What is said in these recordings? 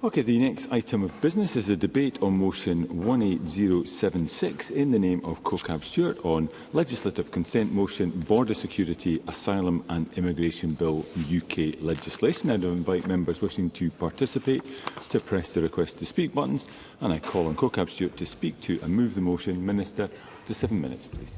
Okay, the next item of business is a debate on motion 18076 in the name of CoCab Stewart on legislative consent motion, border security, asylum and immigration bill UK legislation. I'd invite members wishing to participate to press the request to speak buttons, and I call on CoCab Stewart to speak to and move the motion. Minister, to 7 minutes, please.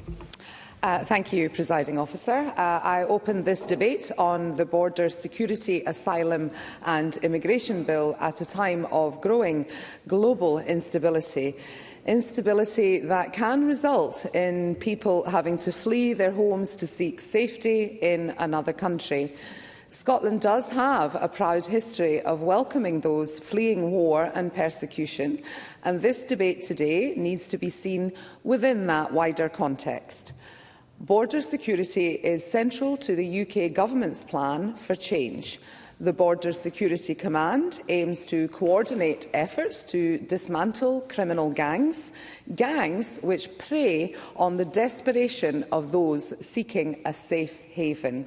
Thank you, Presiding Officer. I open this debate on the Border Security, Asylum and Immigration Bill at a time of growing global instability. Instability that can result in people having to flee their homes to seek safety in another country. Scotland does have a proud history of welcoming those fleeing war and persecution, and this debate today needs to be seen within that wider context. Border security is central to the UK Government's plan for change. The Border Security Command aims to coordinate efforts to dismantle criminal gangs which prey on the desperation of those seeking a safe haven.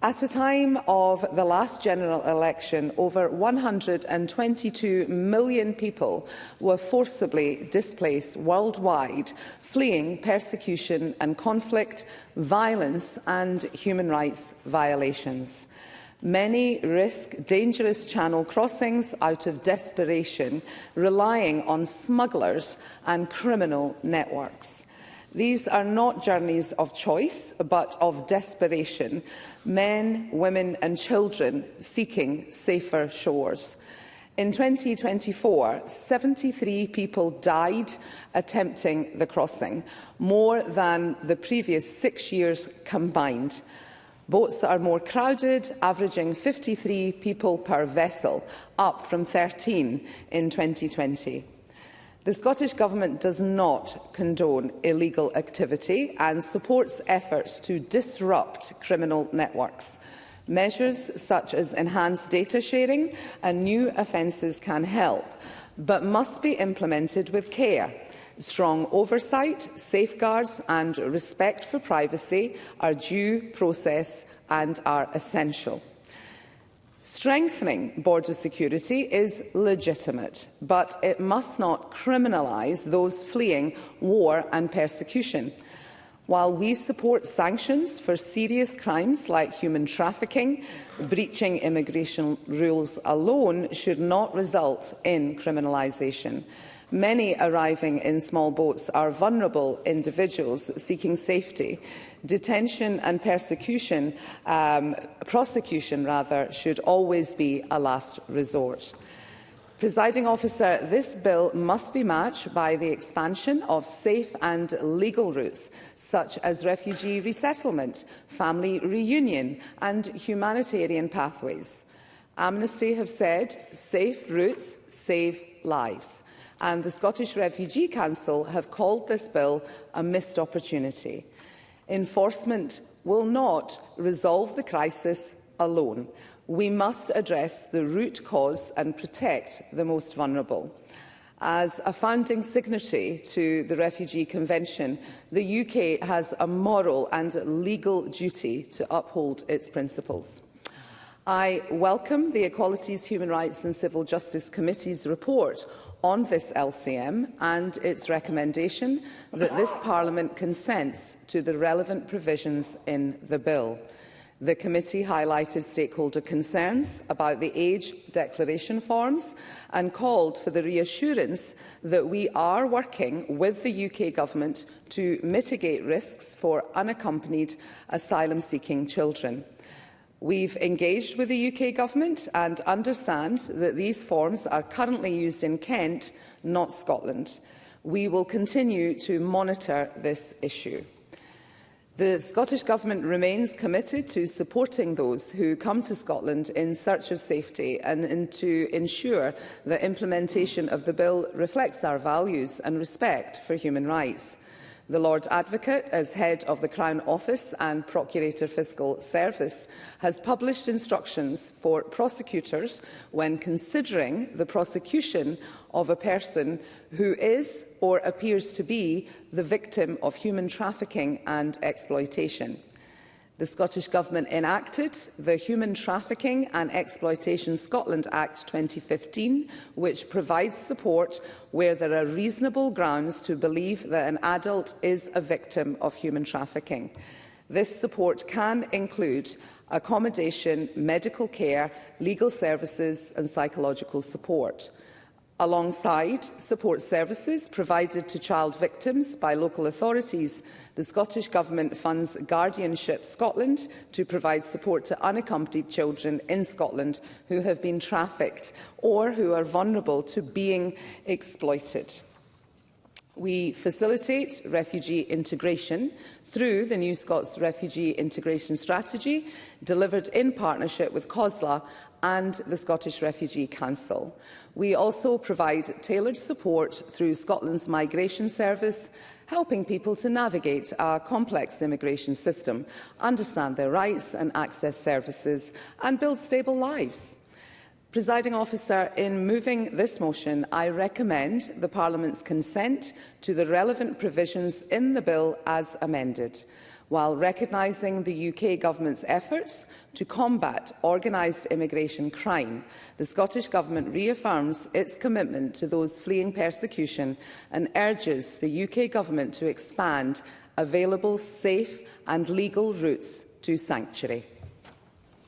At a time of the last general election, over 122 million people were forcibly displaced worldwide, fleeing persecution and conflict, violence and human rights violations. Many risk dangerous channel crossings out of desperation, relying on smugglers and criminal networks. These are not journeys of choice, but of desperation. Men, women and children seeking safer shores. In 2024, 73 people died attempting the crossing, more than the previous 6 years combined. Boats are more crowded, averaging 53 people per vessel, up from 13 in 2020. The Scottish Government does not condone illegal activity and supports efforts to disrupt criminal networks. Measures such as enhanced data sharing and new offences can help, but must be implemented with care. Strong oversight, safeguards and respect for privacy are due process and are essential. Strengthening border security is legitimate, but it must not criminalise those fleeing war and persecution. While we support sanctions for serious crimes like human trafficking, breaching immigration rules alone should not result in criminalisation. Many arriving in small boats are vulnerable individuals seeking safety. Detention and prosecution should always be a last resort. Presiding Officer, this bill must be matched by the expansion of safe and legal routes, such as refugee resettlement, family reunion and humanitarian pathways. Amnesty have said safe routes save lives, and the Scottish Refugee Council have called this bill a missed opportunity. Enforcement will not resolve the crisis alone. We must address the root cause and protect the most vulnerable. As a founding signatory to the Refugee Convention, the UK has a moral and legal duty to uphold its principles. I welcome the Equalities, Human Rights and Civil Justice Committee's report on this LCM and its recommendation that this Parliament consents to the relevant provisions in the bill. The committee highlighted stakeholder concerns about the age declaration forms and called for the reassurance that we are working with the UK Government to mitigate risks for unaccompanied asylum-seeking children. We've engaged with the UK Government and understand that these forms are currently used in Kent, not Scotland. We will continue to monitor this issue. The Scottish Government remains committed to supporting those who come to Scotland in search of safety and to ensure that implementation of the bill reflects our values and respect for human rights. The Lord Advocate, as Head of the Crown Office and Procurator Fiscal Service, has published instructions for prosecutors when considering the prosecution of a person who is or appears to be the victim of human trafficking and exploitation. The Scottish Government enacted the Human Trafficking and Exploitation Scotland Act 2015, which provides support where there are reasonable grounds to believe that an adult is a victim of human trafficking. This support can include accommodation, medical care, legal services and psychological support. Alongside support services provided to child victims by local authorities, the Scottish Government funds Guardianship Scotland to provide support to unaccompanied children in Scotland who have been trafficked or who are vulnerable to being exploited. We facilitate refugee integration through the New Scots Refugee Integration Strategy, delivered in partnership with COSLA and the Scottish Refugee Council. We also provide tailored support through Scotland's Migration Service, helping people to navigate a complex immigration system, understand their rights and access services, and build stable lives. Presiding Officer, in moving this motion, I recommend the Parliament's consent to the relevant provisions in the bill as amended, while recognising the UK Government's efforts to combat organised immigration crime. The Scottish Government reaffirms its commitment to those fleeing persecution and urges the UK Government to expand available safe and legal routes to sanctuary.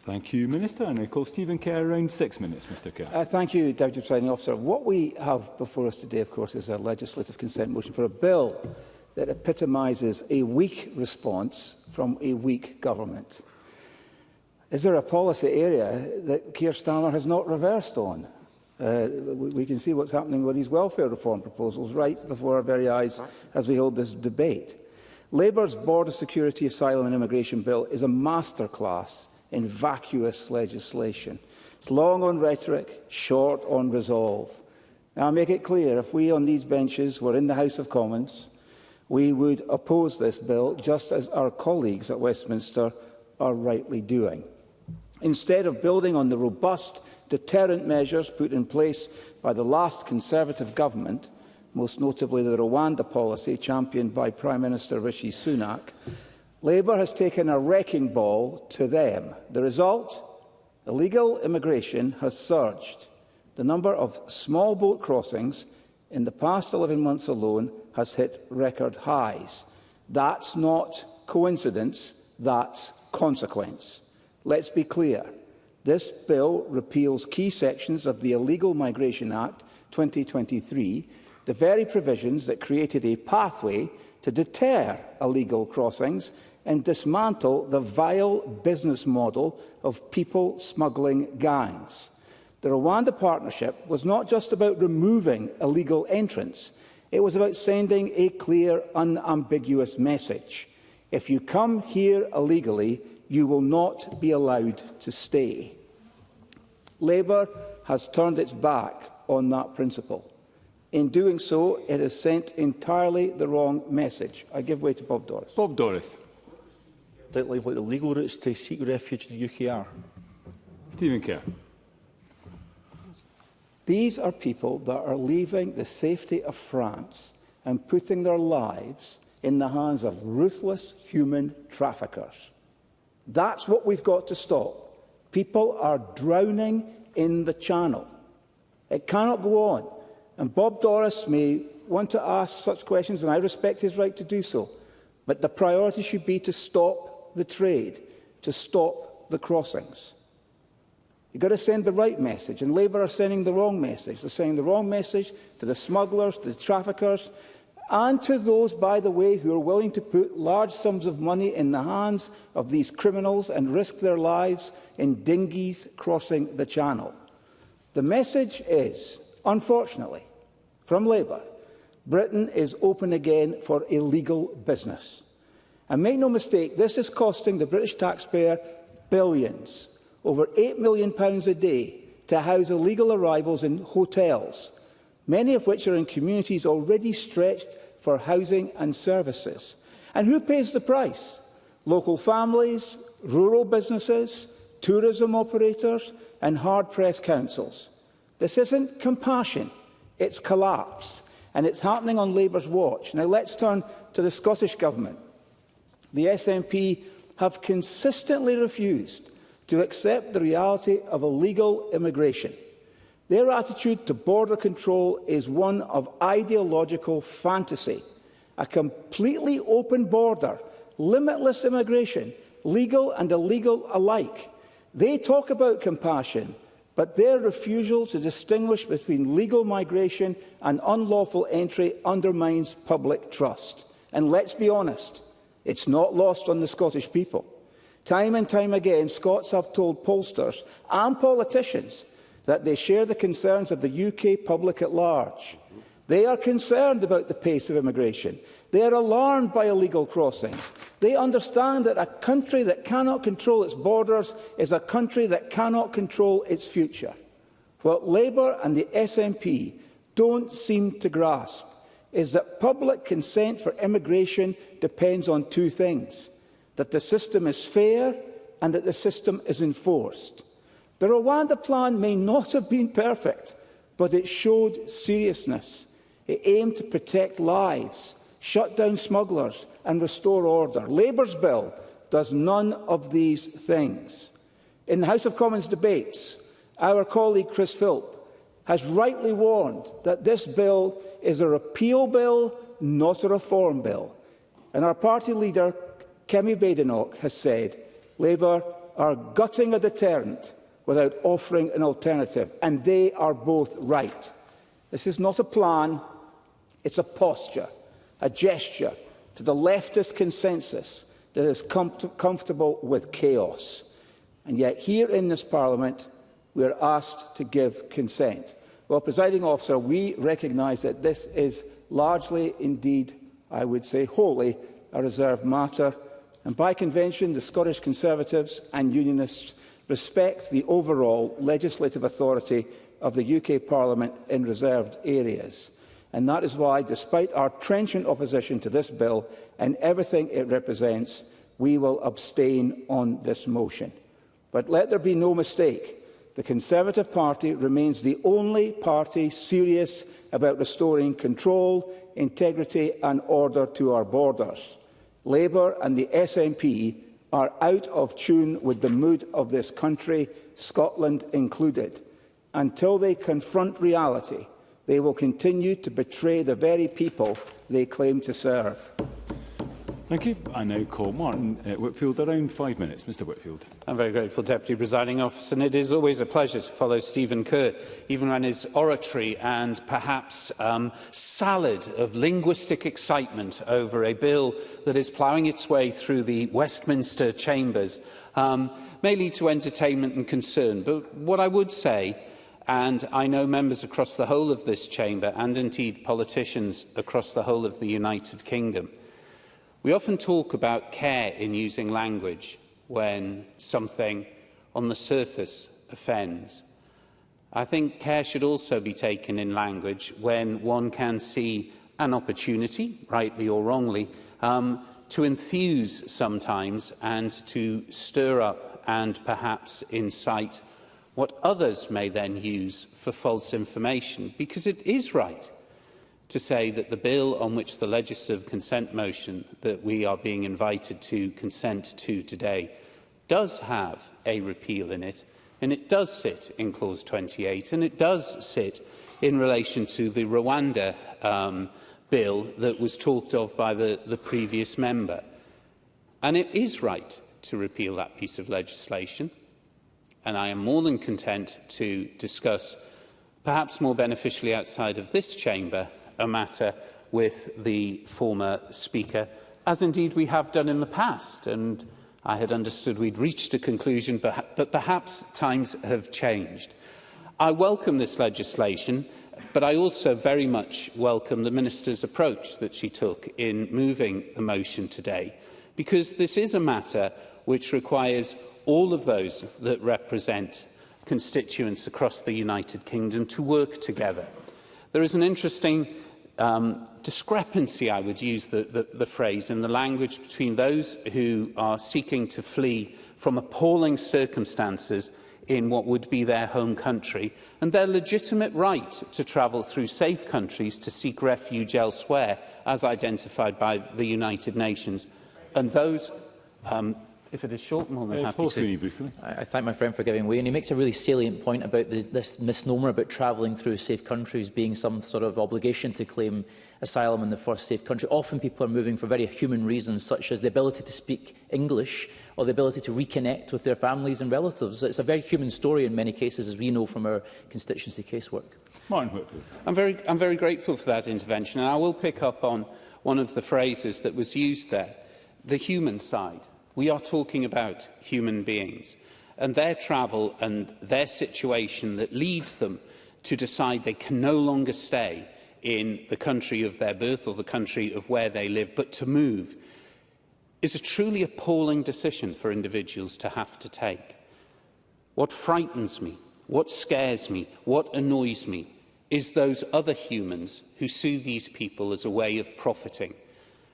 Thank you, Minister. And I call Stephen Kerr, around 6 minutes. Mr Kerr. Thank you, Deputy Presiding Officer. What we have before us today, of course, is a legislative consent motion for a bill that epitomises a weak response from a weak government. Is there a policy area that Keir Starmer has not reversed on? We can see what's happening with these welfare reform proposals right before our very eyes as we hold this debate. Labour's Border Security, Asylum and Immigration Bill is a masterclass in vacuous legislation. It's long on rhetoric, short on resolve. Now, I'll make it clear, if we on these benches were in the House of Commons, we would oppose this bill, just as our colleagues at Westminster are rightly doing. Instead of building on the robust deterrent measures put in place by the last Conservative government, most notably the Rwanda policy championed by Prime Minister Rishi Sunak, Labour has taken a wrecking ball to them. The result? Illegal immigration has surged. The number of small boat crossings in the past 11 months alone has hit record highs. That's not coincidence, that's consequence. Let's be clear. This bill repeals key sections of the Illegal Migration Act 2023, the very provisions that created a pathway to deter illegal crossings and dismantle the vile business model of people smuggling gangs. The Rwanda Partnership was not just about removing illegal entrants, it was about sending a clear, unambiguous message. If you come here illegally, you will not be allowed to stay. Labour has turned its back on that principle. In doing so, it has sent entirely the wrong message. I give way to Bob Doris. Bob Doris. What the legal routes to seek refuge in the UK are. Stephen Kerr. These are people that are leaving the safety of France and putting their lives in the hands of ruthless human traffickers. That's what we've got to stop. People are drowning in the Channel. It cannot go on. And Bob Doris may want to ask such questions, and I respect his right to do so. But the priority should be to stop the trade, to stop the crossings. You've got to send the right message, and Labour are sending the wrong message. They're sending the wrong message to the smugglers, to the traffickers, and to those, by the way, who are willing to put large sums of money in the hands of these criminals and risk their lives in dinghies crossing the Channel. The message is, unfortunately, from Labour, Britain is open again for illegal business. And make no mistake, this is costing the British taxpayer billions, over £8 million a day, to house illegal arrivals in hotels, many of which are in communities already stretched for housing and services. And who pays the price? Local families, rural businesses, tourism operators and hard-pressed councils. This isn't compassion, it's collapse. And it's happening on Labour's watch. Now let's turn to the Scottish Government. The SNP have consistently refused to accept the reality of illegal immigration. Their attitude to border control is one of ideological fantasy. A completely open border, limitless immigration, legal and illegal alike. They talk about compassion, but their refusal to distinguish between legal migration and unlawful entry undermines public trust. And let's be honest, it's not lost on the Scottish people. Time and time again, Scots have told pollsters and politicians that they share the concerns of the UK public at large. They are concerned about the pace of immigration. They are alarmed by illegal crossings. They understand that a country that cannot control its borders is a country that cannot control its future. What Labour and the SNP don't seem to grasp is that public consent for immigration depends on two things: that the system is fair and that the system is enforced. The Rwanda plan may not have been perfect, but it showed seriousness. It aimed to protect lives, shut down smugglers and restore order. Labour's bill does none of these things. In the House of Commons debates, our colleague Chris Philp has rightly warned that this bill is a repeal bill, not a reform bill. And our party leader, Kemi Badenoch, has said Labour are gutting a deterrent without offering an alternative, and they are both right. This is not a plan, it's a posture, a gesture to the leftist consensus that is comfortable with chaos. And yet here in this Parliament, we are asked to give consent. Well, Presiding Officer, we recognise that this is largely, indeed, I would say wholly, a reserved matter. And by convention, the Scottish Conservatives and Unionists respect the overall legislative authority of the UK Parliament in reserved areas. And that is why, despite our trenchant opposition to this bill and everything it represents, we will abstain on this motion. But let there be no mistake. The Conservative Party remains the only party serious about restoring control, integrity and order to our borders. Labour and the SNP are out of tune with the mood of this country, Scotland included. Until they confront reality, they will continue to betray the very people they claim to serve. Thank you. I now call Martin Whitfield. Around 5 minutes. Mr Whitfield. I'm very grateful, Deputy Presiding Officer, and it is always a pleasure to follow Stephen Kerr, even when his oratory and perhaps salad of linguistic excitement over a bill that is ploughing its way through the Westminster chambers may lead to entertainment and concern. But what I would say, and I know members across the whole of this chamber and indeed politicians across the whole of the United Kingdom, we often talk about care in using language when something on the surface offends. I think care should also be taken in language when one can see an opportunity, rightly or wrongly, to enthuse sometimes and to stir up and perhaps incite what others may then use for false information, because it is right to say that the bill on which the legislative consent motion that we are being invited to consent to today does have a repeal in it, and it does sit in clause 28, and it does sit in relation to the Rwanda bill that was talked of by the previous member. And it is right to repeal that piece of legislation, and I am more than content to discuss, perhaps more beneficially outside of this chamber, a matter with the former Speaker, as indeed we have done in the past. And I had understood we'd reached a conclusion, but perhaps times have changed. I welcome this legislation, but I also very much welcome the Minister's approach that she took in moving the motion today, because this is a matter which requires all of those that represent constituents across the United Kingdom to work together. There is an interesting discrepancy, I would use the phrase, in the language between those who are seeking to flee from appalling circumstances in what would be their home country and their legitimate right to travel through safe countries to seek refuge elsewhere, as identified by the United Nations, and those If it is short, more than happy Paul to. Sweeney, briefly. I thank my friend for giving way, and he makes a really salient point about this misnomer about travelling through safe countries being some sort of obligation to claim asylum in the first safe country. Often people are moving for very human reasons, such as the ability to speak English or the ability to reconnect with their families and relatives. It's a very human story in many cases, as we know from our constituency casework. Martin Whitfield. I'm very grateful for that intervention, and I will pick up on one of the phrases that was used there, the human side. We are talking about human beings and their travel and their situation that leads them to decide they can no longer stay in the country of their birth or the country of where they live, but to move, is a truly appalling decision for individuals to have to take. What frightens me, what scares me, what annoys me is those other humans who sue these people as a way of profiting,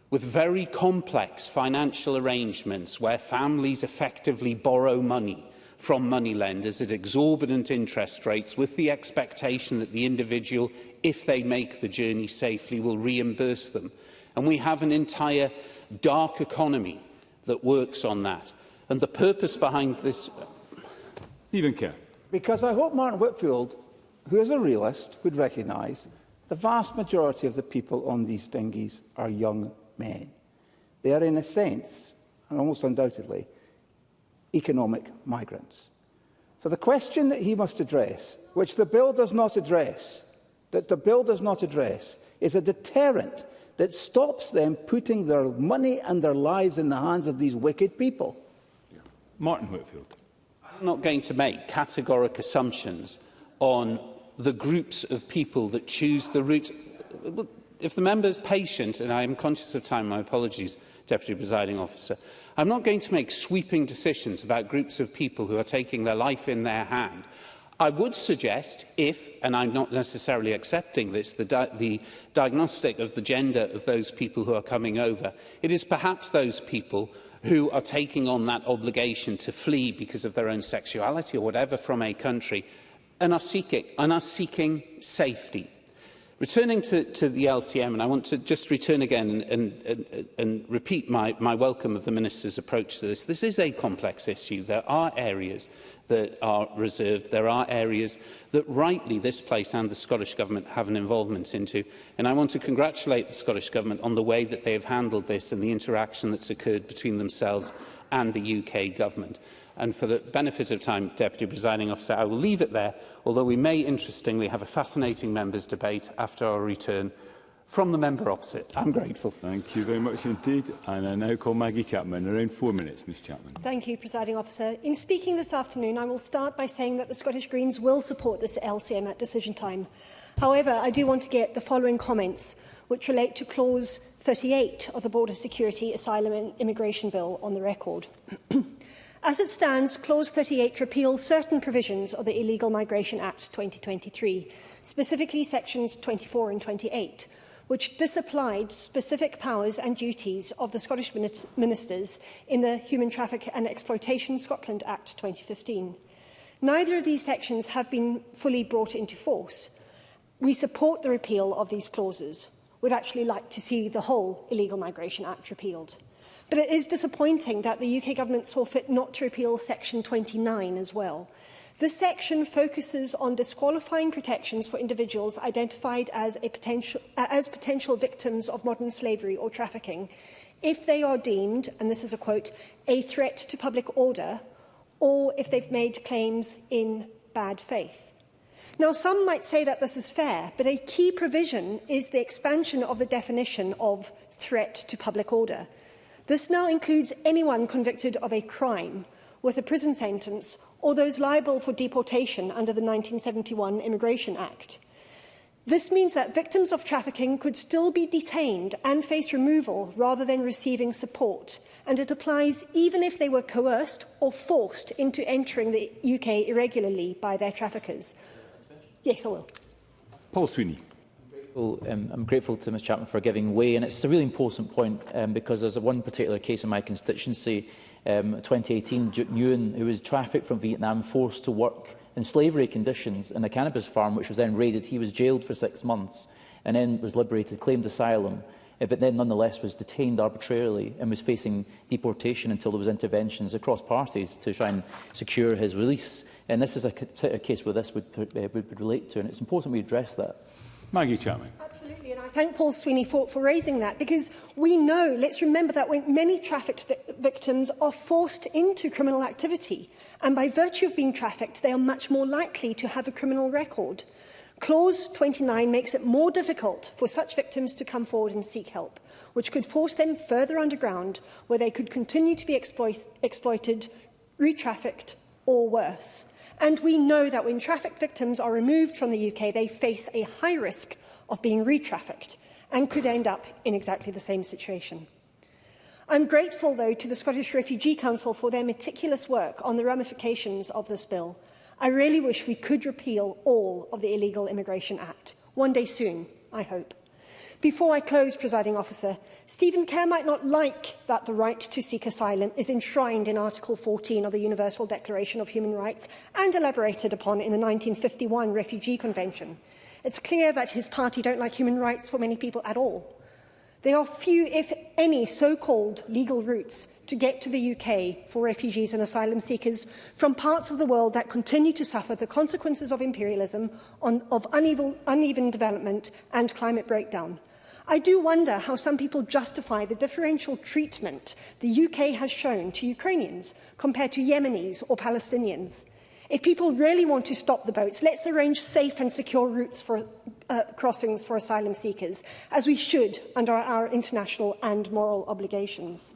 with very complex financial arrangements where families effectively borrow money from moneylenders at exorbitant interest rates with the expectation that the individual, if they make the journey safely, will reimburse them. And we have an entire dark economy that works on that. And the purpose behind this... Stephen Kerr. Because I hope Martin Whitfield, who is a realist, would recognise the vast majority of the people on these dinghies are young men. They are, in a sense, and almost undoubtedly, economic migrants. So the question that he must address, which the bill does not address, is a deterrent that stops them putting their money and their lives in the hands of these wicked people. Martin Whitfield. I'm not going to make categoric assumptions on the groups of people that choose the route. If the member is patient, and I am conscious of time, my apologies, Deputy Presiding Officer, I'm not going to make sweeping decisions about groups of people who are taking their life in their hand. I would suggest if, and I'm not necessarily accepting this, the diagnostic of the gender of those people who are coming over, it is perhaps those people who are taking on that obligation to flee because of their own sexuality or whatever from a country and are seeking safety. Returning to the LCM, and I want to just return again and repeat my welcome of the Minister's approach to this. This is a complex issue. There are areas that are reserved. There are areas that rightly this place and the Scottish Government have an involvement into. And I want to congratulate the Scottish Government on the way that they have handled this and the interaction that's occurred between themselves and the UK Government. And for the benefit of time, Deputy Presiding Officer, I will leave it there, although we may, interestingly, have a fascinating members' debate after our return from the member opposite. I'm grateful. Thank you very much indeed. And I now call Maggie Chapman. Around 4 minutes, Ms Chapman. Thank you, Presiding Officer. In speaking this afternoon, I will start by saying that the Scottish Greens will support this LCM at decision time. However, I do want to get the following comments, which relate to Clause 38 of the Border Security, Asylum and Immigration Bill, on the record. As it stands, Clause 38 repeals certain provisions of the Illegal Migration Act 2023, specifically sections 24 and 28, which disapplied specific powers and duties of the Scottish ministers in the Human Traffic and Exploitation Scotland Act 2015. Neither of these sections have been fully brought into force. We support the repeal of these clauses. We'd actually like to see the whole Illegal Migration Act repealed. But it is disappointing that the UK Government saw fit not to repeal Section 29 as well. This section focuses on disqualifying protections for individuals identified as potential victims of modern slavery or trafficking if they are deemed, and this is a quote, a threat to public order, or if they've made claims in bad faith. Now, some might say that this is fair, but a key provision is the expansion of the definition of threat to public order. This now includes anyone convicted of a crime with a prison sentence or those liable for deportation under the 1971 Immigration Act. This means that victims of trafficking could still be detained and face removal rather than receiving support, and it applies even if they were coerced or forced into entering the UK irregularly by their traffickers. Yes, I will. Paul Sweeney. I'm grateful to Ms Chapman for giving way, and it's a really important point because there's one particular case in my constituency, 2018, Duke Nguyen, who was trafficked from Vietnam, forced to work in slavery conditions in a cannabis farm, which was then raided. He was jailed for 6 months and then was liberated, claimed asylum, but then nonetheless was detained arbitrarily and was facing deportation until there was interventions across parties to try and secure his release. And this is a case where this would relate to, and it's important we address that. Maggie Chapman. Absolutely, and I thank Paul Sweeney for raising that, because we know, let's remember that when many trafficked victims are forced into criminal activity, and by virtue of being trafficked, they are much more likely to have a criminal record. Clause 29 makes it more difficult for such victims to come forward and seek help, which could force them further underground, where they could continue to be exploited, re-trafficked, or worse. And we know that when trafficked victims are removed from the UK, they face a high risk of being re-trafficked and could end up in exactly the same situation. I'm grateful, though, to the Scottish Refugee Council for their meticulous work on the ramifications of this bill. I really wish we could repeal all of the Illegal Immigration Act. One day soon, I hope. Before I close, Presiding Officer, Stephen Kerr might not like that the right to seek asylum is enshrined in Article 14 of the Universal Declaration of Human Rights and elaborated upon in the 1951 Refugee Convention. It's clear that his party don't like human rights for many people at all. There are few, if any, so-called legal routes to get to the UK for refugees and asylum seekers from parts of the world that continue to suffer the consequences of imperialism, of uneven development and climate breakdown. I do wonder how some people justify the differential treatment the UK has shown to Ukrainians compared to Yemenis or Palestinians. If people really want to stop the boats, let's arrange safe and secure routes for crossings for asylum seekers, as we should under our international and moral obligations.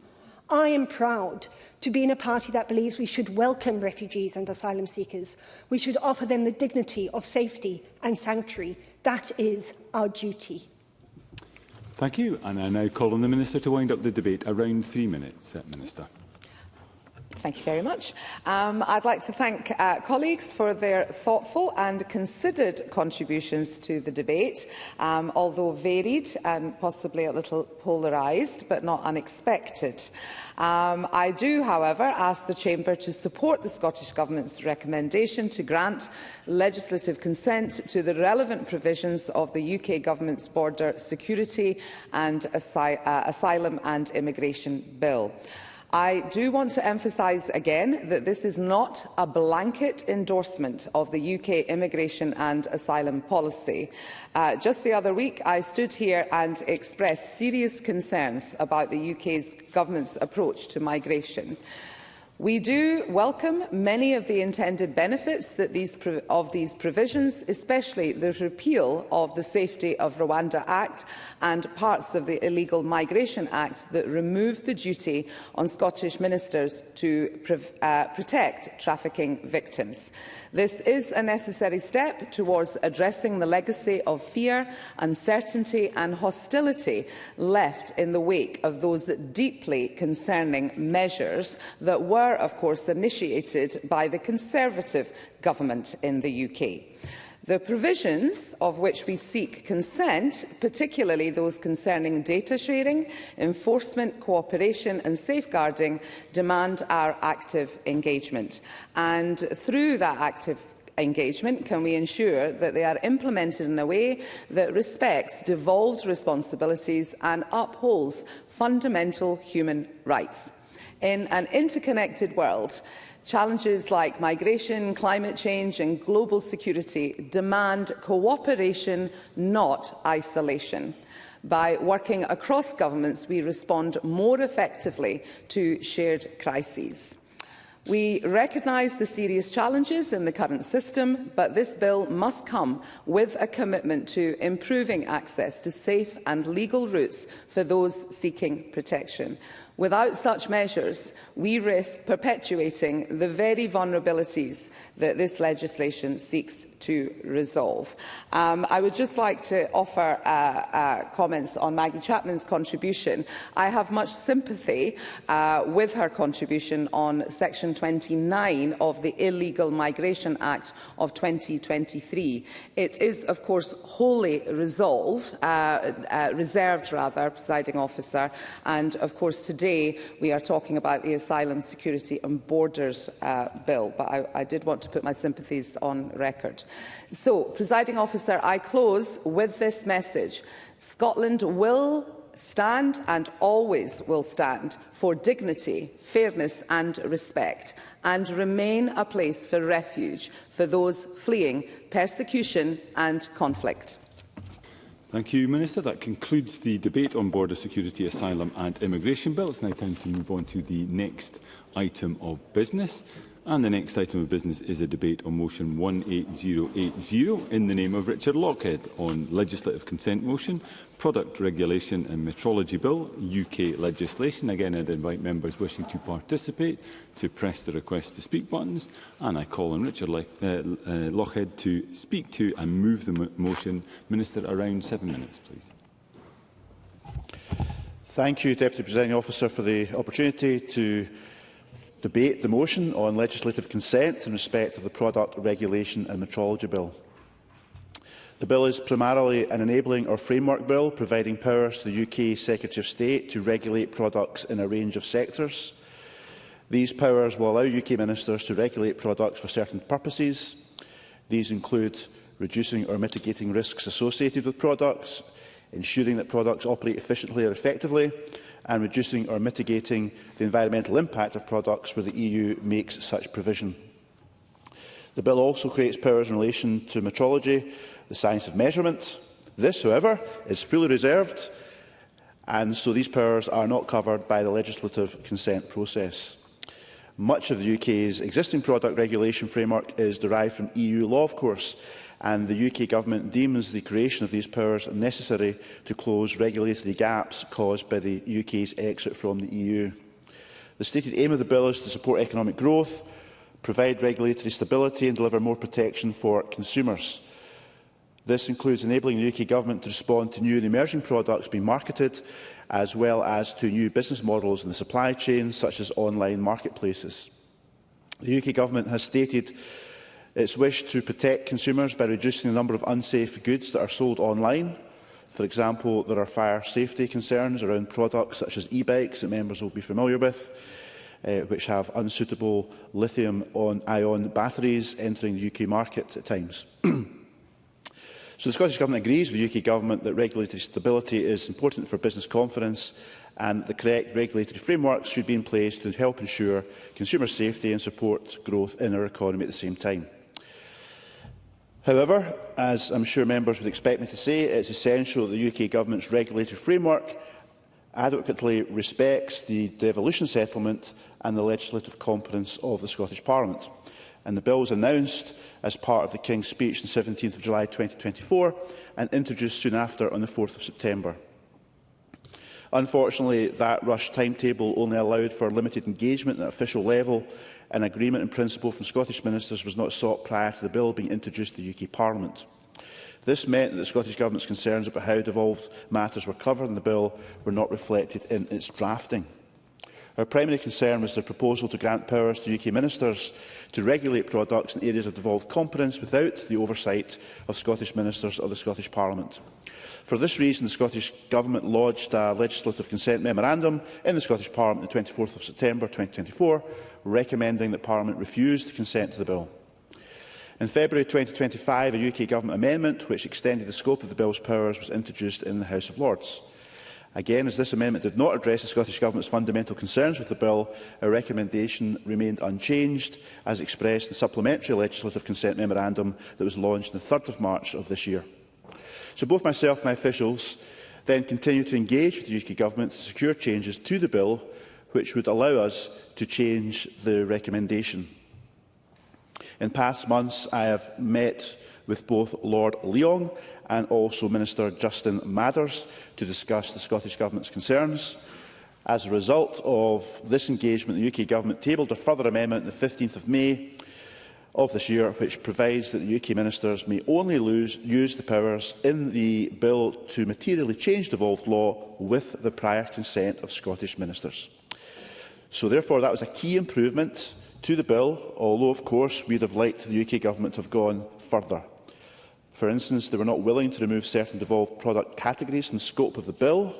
I am proud to be in a party that believes we should welcome refugees and asylum seekers. We should offer them the dignity of safety and sanctuary. That is our duty. Thank you. And I now call on the Minister to wind up the debate. Around 3 minutes, Minister. Thank you very much. I'd like to thank colleagues for their thoughtful and considered contributions to the debate, although varied and possibly a little polarised, but not unexpected. I do, however, ask the Chamber to support the Scottish Government's recommendation to grant legislative consent to the relevant provisions of the UK Government's Border Security and Asylum and Immigration Bill. I do want to emphasise again that this is not a blanket endorsement of the UK immigration and asylum policy. Just the other week, I stood here and expressed serious concerns about the UK's government's approach to migration. We do welcome many of the intended benefits that of these provisions, especially the repeal of the Safety of Rwanda Act and parts of the Illegal Migration Act that remove the duty on Scottish ministers to protect trafficking victims. This is a necessary step towards addressing the legacy of fear, uncertainty and hostility left in the wake of those deeply concerning measures that were, of course, initiated by the Conservative government in the UK. The provisions of which we seek consent, particularly those concerning data sharing, enforcement, cooperation and safeguarding, demand our active engagement. And through that active engagement, can we ensure that they are implemented in a way that respects devolved responsibilities and upholds fundamental human rights? In an interconnected world, challenges like migration, climate change and global security demand cooperation, not isolation. By working across governments, we respond more effectively to shared crises. We recognise the serious challenges in the current system, but this bill must come with a commitment to improving access to safe and legal routes for those seeking protection. Without such measures, we risk perpetuating the very vulnerabilities that this legislation seeks to resolve. I would just like to offer comments on Maggie Chapman's contribution. I have much sympathy with her contribution on Section 29 of the Illegal Migration Act of 2023. It is, of course, wholly reserved, Presiding Officer, and, of course, today we are talking about the Asylum, Security and Borders Bill, but I did want to put my sympathies on record. So, Presiding Officer, I close with this message. Scotland will stand and always will stand for dignity, fairness and respect, and remain a place for refuge for those fleeing persecution and conflict. Thank you, Minister. That concludes the debate on border security, asylum and immigration bill. It's now time to move on to the next item of business. And the next item of business is a debate on motion 18080 in the name of Richard Lockhead on legislative consent motion, product regulation and metrology bill, UK legislation. Again, I'd invite members wishing to participate to press the request to speak buttons. And I call on Richard Lockhead to speak to and move the motion. Minister, around 7 minutes, please. Thank you, Deputy Presiding Officer, for the opportunity to debate the motion on legislative consent in respect of the Product Regulation and Metrology Bill. The bill is primarily an enabling or framework bill, providing powers to the UK Secretary of State to regulate products in a range of sectors. These powers will allow UK ministers to regulate products for certain purposes. These include reducing or mitigating risks associated with products, ensuring that products operate efficiently or effectively, and reducing or mitigating the environmental impact of products where the EU makes such provision. The bill also creates powers in relation to metrology, the science of measurement. This, however, is fully reserved, and so these powers are not covered by the legislative consent process. Much of the UK's existing product regulation framework is derived from EU law, of course, and the UK Government deems the creation of these powers necessary to close regulatory gaps caused by the UK's exit from the EU. The stated aim of the bill is to support economic growth, provide regulatory stability and deliver more protection for consumers. This includes enabling the UK Government to respond to new and emerging products being marketed, as well as to new business models in the supply chain, such as online marketplaces. The UK Government has stated its wish to protect consumers by reducing the number of unsafe goods that are sold online. For example, there are fire safety concerns around products such as e-bikes that members will be familiar with, which have unsuitable lithium-ion batteries entering the UK market at times. So the Scottish Government agrees with the UK Government that regulatory stability is important for business confidence, and the correct regulatory frameworks should be in place to help ensure consumer safety and support growth in our economy at the same time. However, as I'm sure members would expect me to say, it is essential that the UK Government's regulatory framework adequately respects the devolution settlement and the legislative competence of the Scottish Parliament. And the bill was announced as part of the King's Speech on 17 July 2024 and introduced soon after on the 4th of September. Unfortunately, that rushed timetable only allowed for limited engagement at official level, and agreement in principle from Scottish ministers was not sought prior to the bill being introduced to the UK Parliament. This meant that the Scottish Government's concerns about how devolved matters were covered in the bill were not reflected in its drafting. Our primary concern was the proposal to grant powers to UK ministers to regulate products in areas of devolved competence without the oversight of Scottish ministers or the Scottish Parliament. For this reason, the Scottish Government lodged a legislative consent memorandum in the Scottish Parliament on 24 September 2024, recommending that Parliament refuse to consent to the bill. In February 2025, a UK Government amendment which extended the scope of the bill's powers was introduced in the House of Lords. Again, as this amendment did not address the Scottish Government's fundamental concerns with the bill, our recommendation remained unchanged, as expressed in the supplementary legislative consent memorandum that was launched on the 3rd of March of this year. So both myself and my officials then continue to engage with the UK Government to secure changes to the bill which would allow us to change the recommendation. In past months, I have met with both Lord Leong and also Minister Justin Madders to discuss the Scottish Government's concerns. As a result of this engagement, the UK Government tabled a further amendment on the 15th of May of this year, which provides that the UK ministers may only use the powers in the bill to materially change devolved law with the prior consent of Scottish ministers. So therefore, that was a key improvement to the bill, although, of course, we would have liked the UK Government to have gone further. For instance, they were not willing to remove certain devolved product categories from the scope of the bill.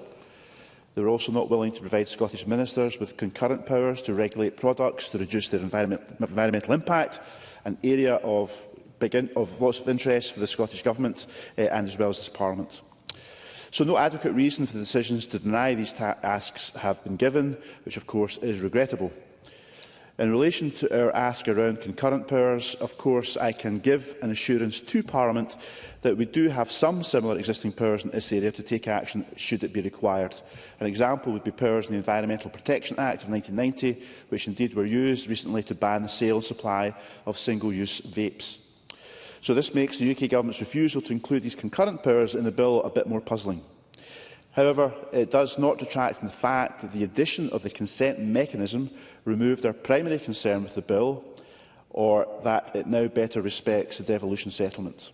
They were also not willing to provide Scottish ministers with concurrent powers to regulate products to reduce their environmental impact, an area of lots of interest for the Scottish Government and as well as this Parliament. So no adequate reason for the decisions to deny these asks have been given, which of course is regrettable. In relation to our ask around concurrent powers, of course, I can give an assurance to Parliament that we do have some similar existing powers in this area to take action should it be required. An example would be powers in the Environmental Protection Act of 1990, which indeed were used recently to ban the sale and supply of single-use vapes. So this makes the UK Government's refusal to include these concurrent powers in the bill a bit more puzzling. However, it does not detract from the fact that the addition of the consent mechanism removed our primary concern with the bill, or that it now better respects the devolution settlement.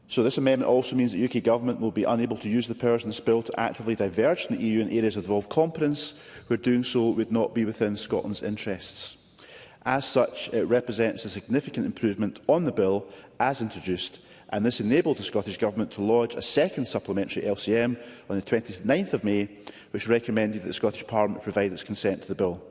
So this amendment also means that the UK Government will be unable to use the powers in this bill to actively diverge from the EU in areas of devolved competence, where doing so would not be within Scotland's interests. As such, it represents a significant improvement on the bill as introduced, and this enabled the Scottish Government to lodge a second supplementary LCM on the 29th of May, which recommended that the Scottish Parliament provide its consent to the bill.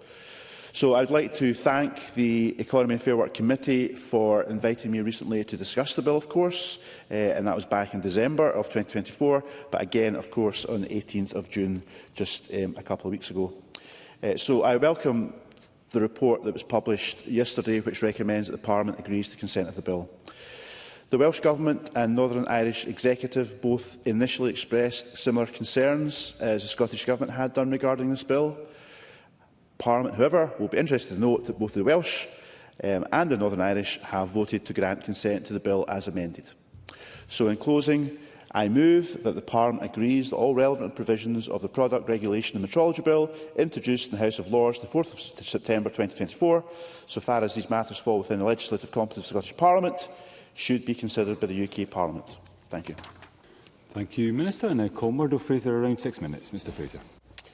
So I would like to thank the Economy and Fair Work Committee for inviting me recently to discuss the bill, of course, and that was back in December of 2024, but again, of course, on the 18th of June, just a couple of weeks ago. So I welcome the report that was published yesterday, which recommends that the Parliament agrees to consent of the bill. The Welsh Government and Northern Irish Executive both initially expressed similar concerns as the Scottish Government had done regarding this bill. Parliament, however, will be interested to note that both the Welsh and the Northern Irish have voted to grant consent to the bill as amended. So in closing, I move that the Parliament agrees that all relevant provisions of the Product Regulation and Metrology Bill introduced in the House of Lords the 4th of September 2024, so far as these matters fall within the legislative competence of the Scottish Parliament, should be considered by the UK Parliament. Thank you. Thank you, Minister. Now, Murdo Fraser, around 6 minutes. Mr Fraser.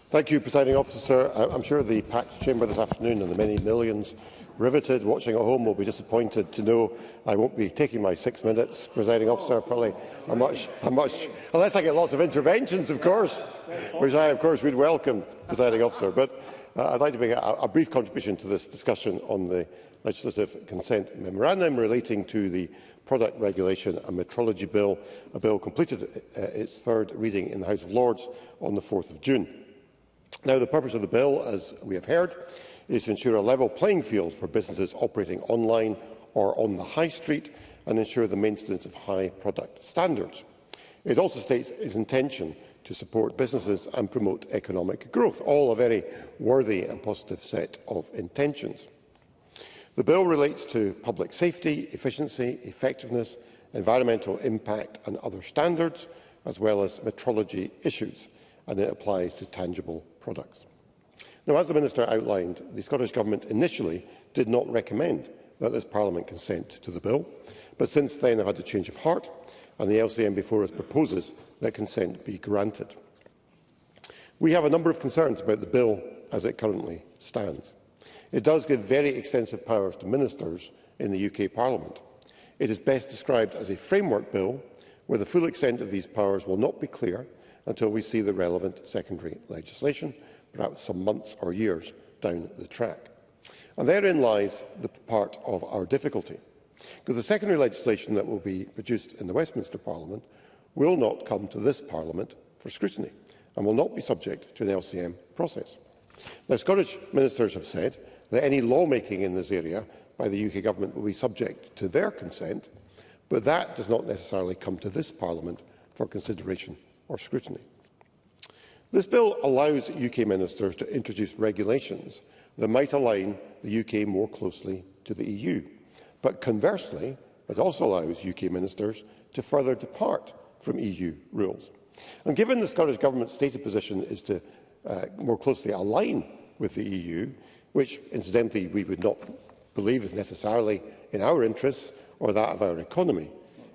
Thank you, Presiding Officer. I'm sure the packed chamber this afternoon and the many millions riveted watching at home will be disappointed to know I won't be taking my 6 minutes, Presiding Officer. Probably a much, unless I get lots of interventions, of course, which I, of course, would welcome, Presiding Officer. But I'd like to make a brief contribution to this discussion on the legislative consent memorandum relating to the Product Regulation and Metrology Bill. A bill completed its third reading in the House of Lords on the 4th of June. Now, the purpose of the bill, as we have heard, is to ensure a level playing field for businesses operating online or on the high street and ensure the maintenance of high product standards. It also states its intention to support businesses and promote economic growth, all a very worthy and positive set of intentions. The bill relates to public safety, efficiency, effectiveness, environmental impact and other standards, as well as metrology issues, and it applies to tangible products. Now, as the Minister outlined, the Scottish Government initially did not recommend that this Parliament consent to the bill, but since then have had a change of heart, and the LCM before us proposes that consent be granted. We have a number of concerns about the bill as it currently stands. It does give very extensive powers to ministers in the UK Parliament. It is best described as a framework bill where the full extent of these powers will not be clear until we see the relevant secondary legislation, perhaps some months or years down the track. And therein lies the part of our difficulty, because the secondary legislation that will be produced in the Westminster Parliament will not come to this Parliament for scrutiny and will not be subject to an LCM process. Now, Scottish ministers have said that any lawmaking in this area by the UK Government will be subject to their consent, but that does not necessarily come to this Parliament for consideration or scrutiny. This bill allows UK ministers to introduce regulations that might align the UK more closely to the EU, but conversely, it also allows UK ministers to further depart from EU rules. And given the Scottish Government's stated position is to more closely align with the EU, which, incidentally, we would not believe is necessarily in our interests or that of our economy,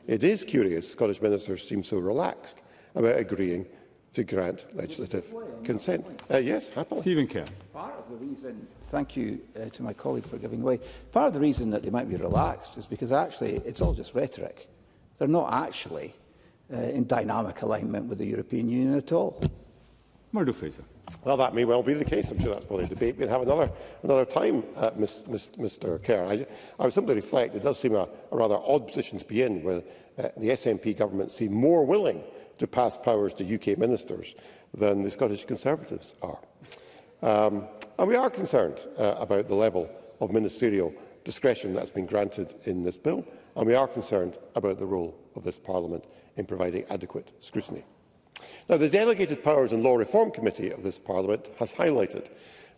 it is curious Scottish ministers seem so relaxed about agreeing to grant legislative consent. Yes, happily. Stephen Kerr. Part of the reason, thank you to my colleague for giving way, part of the reason that they might be relaxed is because actually it's all just rhetoric. They're not actually in dynamic alignment with the European Union at all. Murdo Fraser. Well, that may well be the case. I'm sure that's probably a debate we'll have another time, Mr Kerr. I would simply reflect it does seem a rather odd position to be in, where the SNP government seem more willing to pass powers to UK ministers than the Scottish Conservatives are. And we are concerned about the level of ministerial discretion that has been granted in this bill, and we are concerned about the role of this Parliament in providing adequate scrutiny. Now, the Delegated Powers and Law Reform Committee of this Parliament has highlighted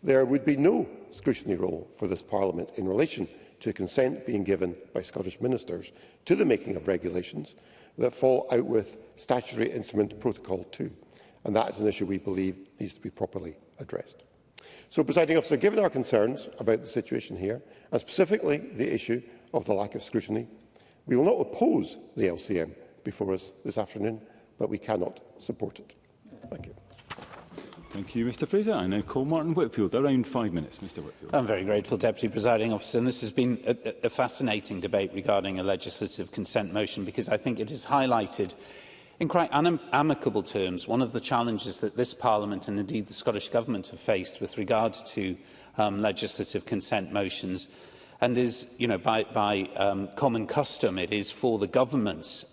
there would be no scrutiny role for this Parliament in relation to consent being given by Scottish ministers to the making of regulations that fall out with Statutory Instrument Protocol 2, and that is an issue we believe needs to be properly addressed. So, Presiding Officer, given our concerns about the situation here, and specifically the issue of the lack of scrutiny, we will not oppose the LCM before us this afternoon, but we cannot support it. Thank you. Thank you, Mr Fraser. I now call Martin Whitfield. Around 5 minutes, Mr Whitfield. I'm very grateful, Deputy Presiding Officer, and this has been a fascinating debate regarding a legislative consent motion, because I think it has highlighted in quite amicable terms one of the challenges that this Parliament and indeed the Scottish Government have faced with regard to legislative consent motions, and is, by common custom, it is for the governments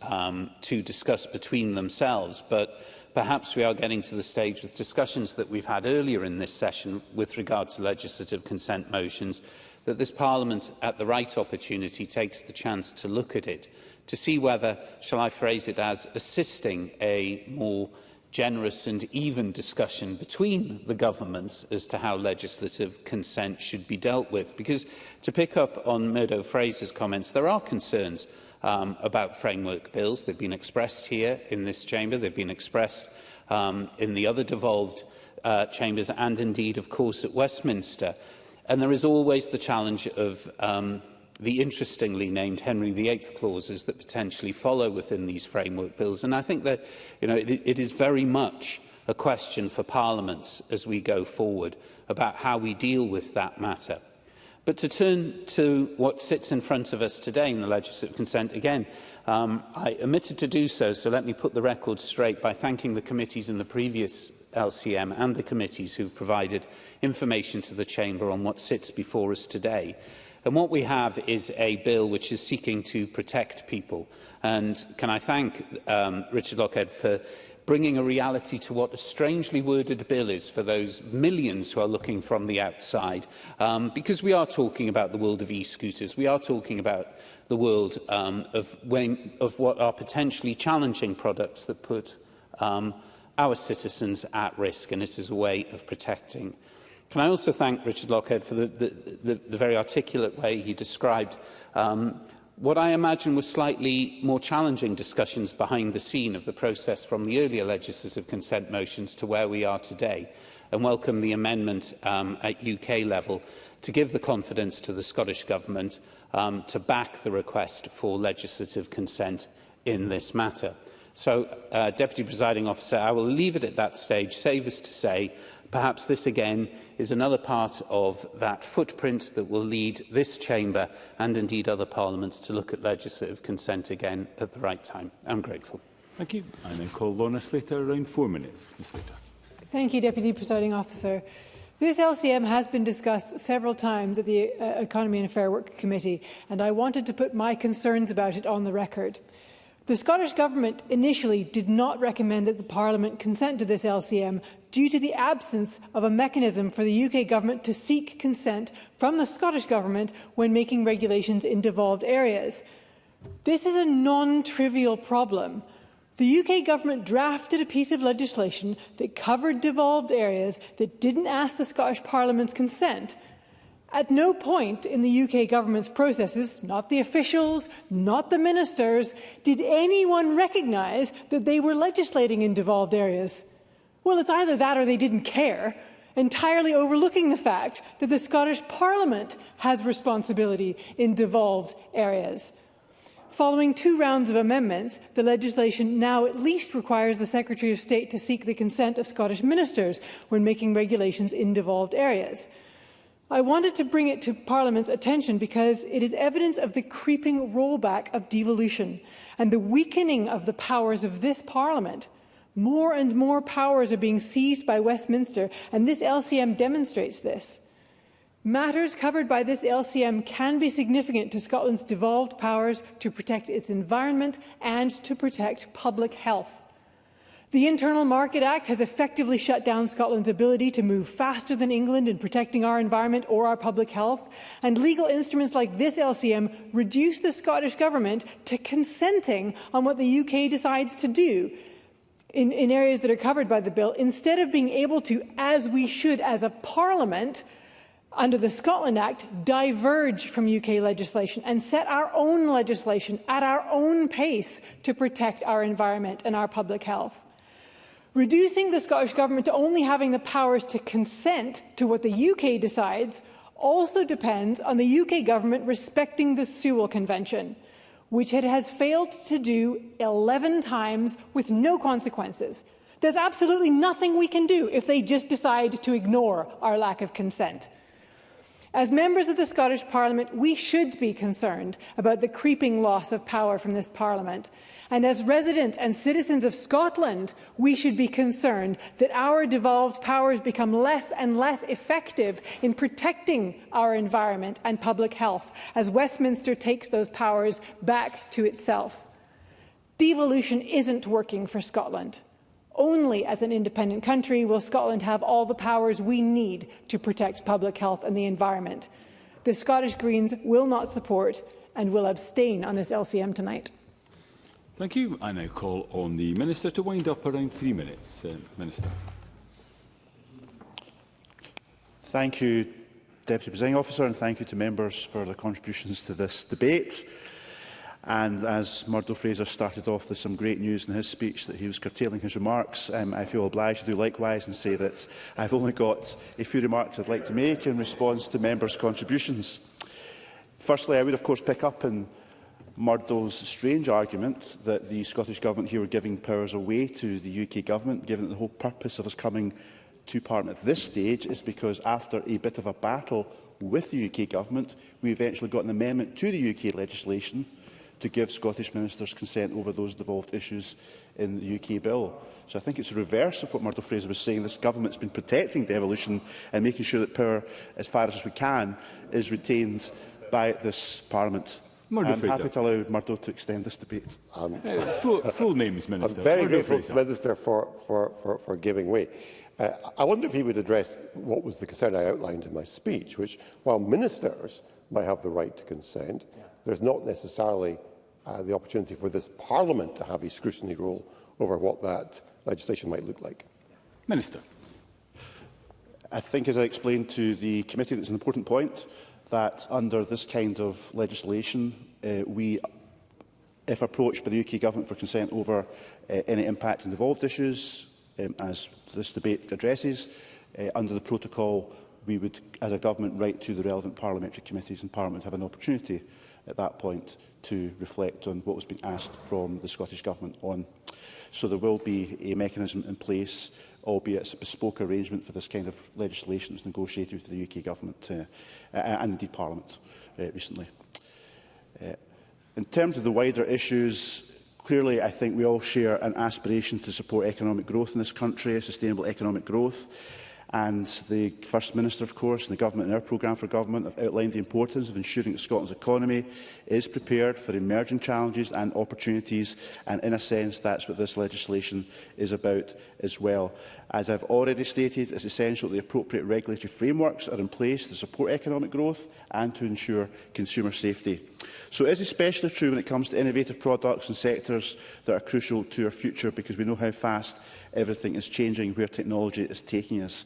to discuss between themselves. But perhaps we are getting to the stage with discussions that we've had earlier in this session with regard to legislative consent motions, that this Parliament, at the right opportunity, takes the chance to look at it, to see whether, shall I phrase it as, assisting a more generous and even discussion between the governments as to how legislative consent should be dealt with. Because, to pick up on Murdo Fraser's comments, there are concerns about framework bills. They've been expressed here in this chamber, they've been expressed in the other devolved chambers, and indeed, of course, at Westminster. And there is always the challenge of the interestingly named Henry VIII clauses that potentially follow within these framework bills. And I think that it is very much a question for parliaments as we go forward about how we deal with that matter. But to turn to what sits in front of us today in the legislative consent, again, I omitted to do so, so let me put the record straight by thanking the committees in the previous LCM and the committees who provided information to the Chamber on what sits before us today. And what we have is a bill which is seeking to protect people. And can I thank Richard Lochhead for bringing a reality to what a strangely worded bill is for those millions who are looking from the outside. Because we are talking about the world of e-scooters, we are talking about the world of what are potentially challenging products that put our citizens at risk, and it is a way of protecting. Can I also thank Richard Lochhead for the very articulate way he described what I imagine was slightly more challenging discussions behind the scene of the process from the earlier legislative consent motions to where we are today, and welcome the amendment at UK level to give the confidence to the Scottish Government to back the request for legislative consent in this matter. So, Deputy Presiding Officer, I will leave it at that stage, save us to say perhaps this again is another part of that footprint that will lead this chamber and indeed other parliaments to look at legislative consent again at the right time. I'm grateful. Thank you. I now call Lorna Slater. Around 4 minutes. Ms Slater. Thank you, Deputy Presiding Officer. This LCM has been discussed several times at the Economy and Fair Work Committee, and I wanted to put my concerns about it on the record. The Scottish Government initially did not recommend that the Parliament consent to this LCM due to the absence of a mechanism for the UK Government to seek consent from the Scottish Government when making regulations in devolved areas. This is a non-trivial problem. The UK Government drafted a piece of legislation that covered devolved areas that didn't ask the Scottish Parliament's consent. At no point in the UK Government's processes, not the officials, not the ministers, did anyone recognise that they were legislating in devolved areas. Well, it's either that or they didn't care, entirely overlooking the fact that the Scottish Parliament has responsibility in devolved areas. Following 2 rounds of amendments, the legislation now at least requires the Secretary of State to seek the consent of Scottish ministers when making regulations in devolved areas. I wanted to bring it to Parliament's attention because it is evidence of the creeping rollback of devolution and the weakening of the powers of this Parliament. More and more powers are being seized by Westminster, and this LCM demonstrates this. Matters covered by this LCM can be significant to Scotland's devolved powers to protect its environment and to protect public health. The Internal Market Act has effectively shut down Scotland's ability to move faster than England in protecting our environment or our public health, and legal instruments like this LCM reduce the Scottish Government to consenting on what the UK decides to do in areas that are covered by the bill, instead of being able to, as we should as a Parliament, under the Scotland Act, diverge from UK legislation and set our own legislation at our own pace to protect our environment and our public health. Reducing the Scottish Government to only having the powers to consent to what the UK decides also depends on the UK Government respecting the Sewell Convention, which it has failed to do 11 times with no consequences. There's absolutely nothing we can do if they just decide to ignore our lack of consent. As members of the Scottish Parliament, we should be concerned about the creeping loss of power from this Parliament. And as residents and citizens of Scotland, we should be concerned that our devolved powers become less and less effective in protecting our environment and public health as Westminster takes those powers back to itself. Devolution isn't working for Scotland. Only as an independent country will Scotland have all the powers we need to protect public health and the environment. The Scottish Greens will not support and will abstain on this LCM tonight. Thank you. I now call on the Minister to wind up around 3 minutes. Minister. Thank you, Deputy Presiding Officer, and thank you to members for their contributions to this debate. And as Murdo Fraser started off with some great news in his speech that he was curtailing his remarks, I feel obliged to do likewise and say that I've only got a few remarks I'd like to make in response to members' contributions. Firstly, I would of course pick up on Murdo's strange argument that the Scottish Government here were giving powers away to the UK Government, given that the whole purpose of us coming to Parliament at this stage is because after a bit of a battle with the UK Government, we eventually got an amendment to the UK legislation to give Scottish ministers consent over those devolved issues in the UK bill. So I think it's the reverse of what Murdo Fraser was saying. This government's been protecting devolution and making sure that power, as far as we can, is retained by this Parliament. I'm happy to allow Murdo to extend this debate. Full names, Minister. I'm very grateful to the Minister for giving way. I wonder if he would address what was the concern I outlined in my speech, which, while ministers might have the right to consent, there's not necessarily the opportunity for this Parliament to have a scrutiny role over what that legislation might look like. Minister. I think, as I explained to the committee, it's an important point that under this kind of legislation, we, if approached by the UK Government for consent over any impact on devolved issues, as this debate addresses, under the protocol, we would, as a government, write to the relevant parliamentary committees, and Parliament have an opportunity at that point to reflect on what was being asked from the Scottish Government on. So there will be a mechanism in place, albeit it's a bespoke arrangement for this kind of legislation that's negotiated with the UK Government and indeed Parliament recently. In terms of the wider issues, clearly I think we all share an aspiration to support economic growth in this country, sustainable economic growth. And the First Minister, of course, and the Government and our programme for government have outlined the importance of ensuring that Scotland's economy is prepared for emerging challenges and opportunities, and in a sense that's what this legislation is about as well. As I've already stated, it's essential that the appropriate regulatory frameworks are in place to support economic growth and to ensure consumer safety. So it is especially true when it comes to innovative products and sectors that are crucial to our future, because we know how fast everything is changing, where technology is taking us.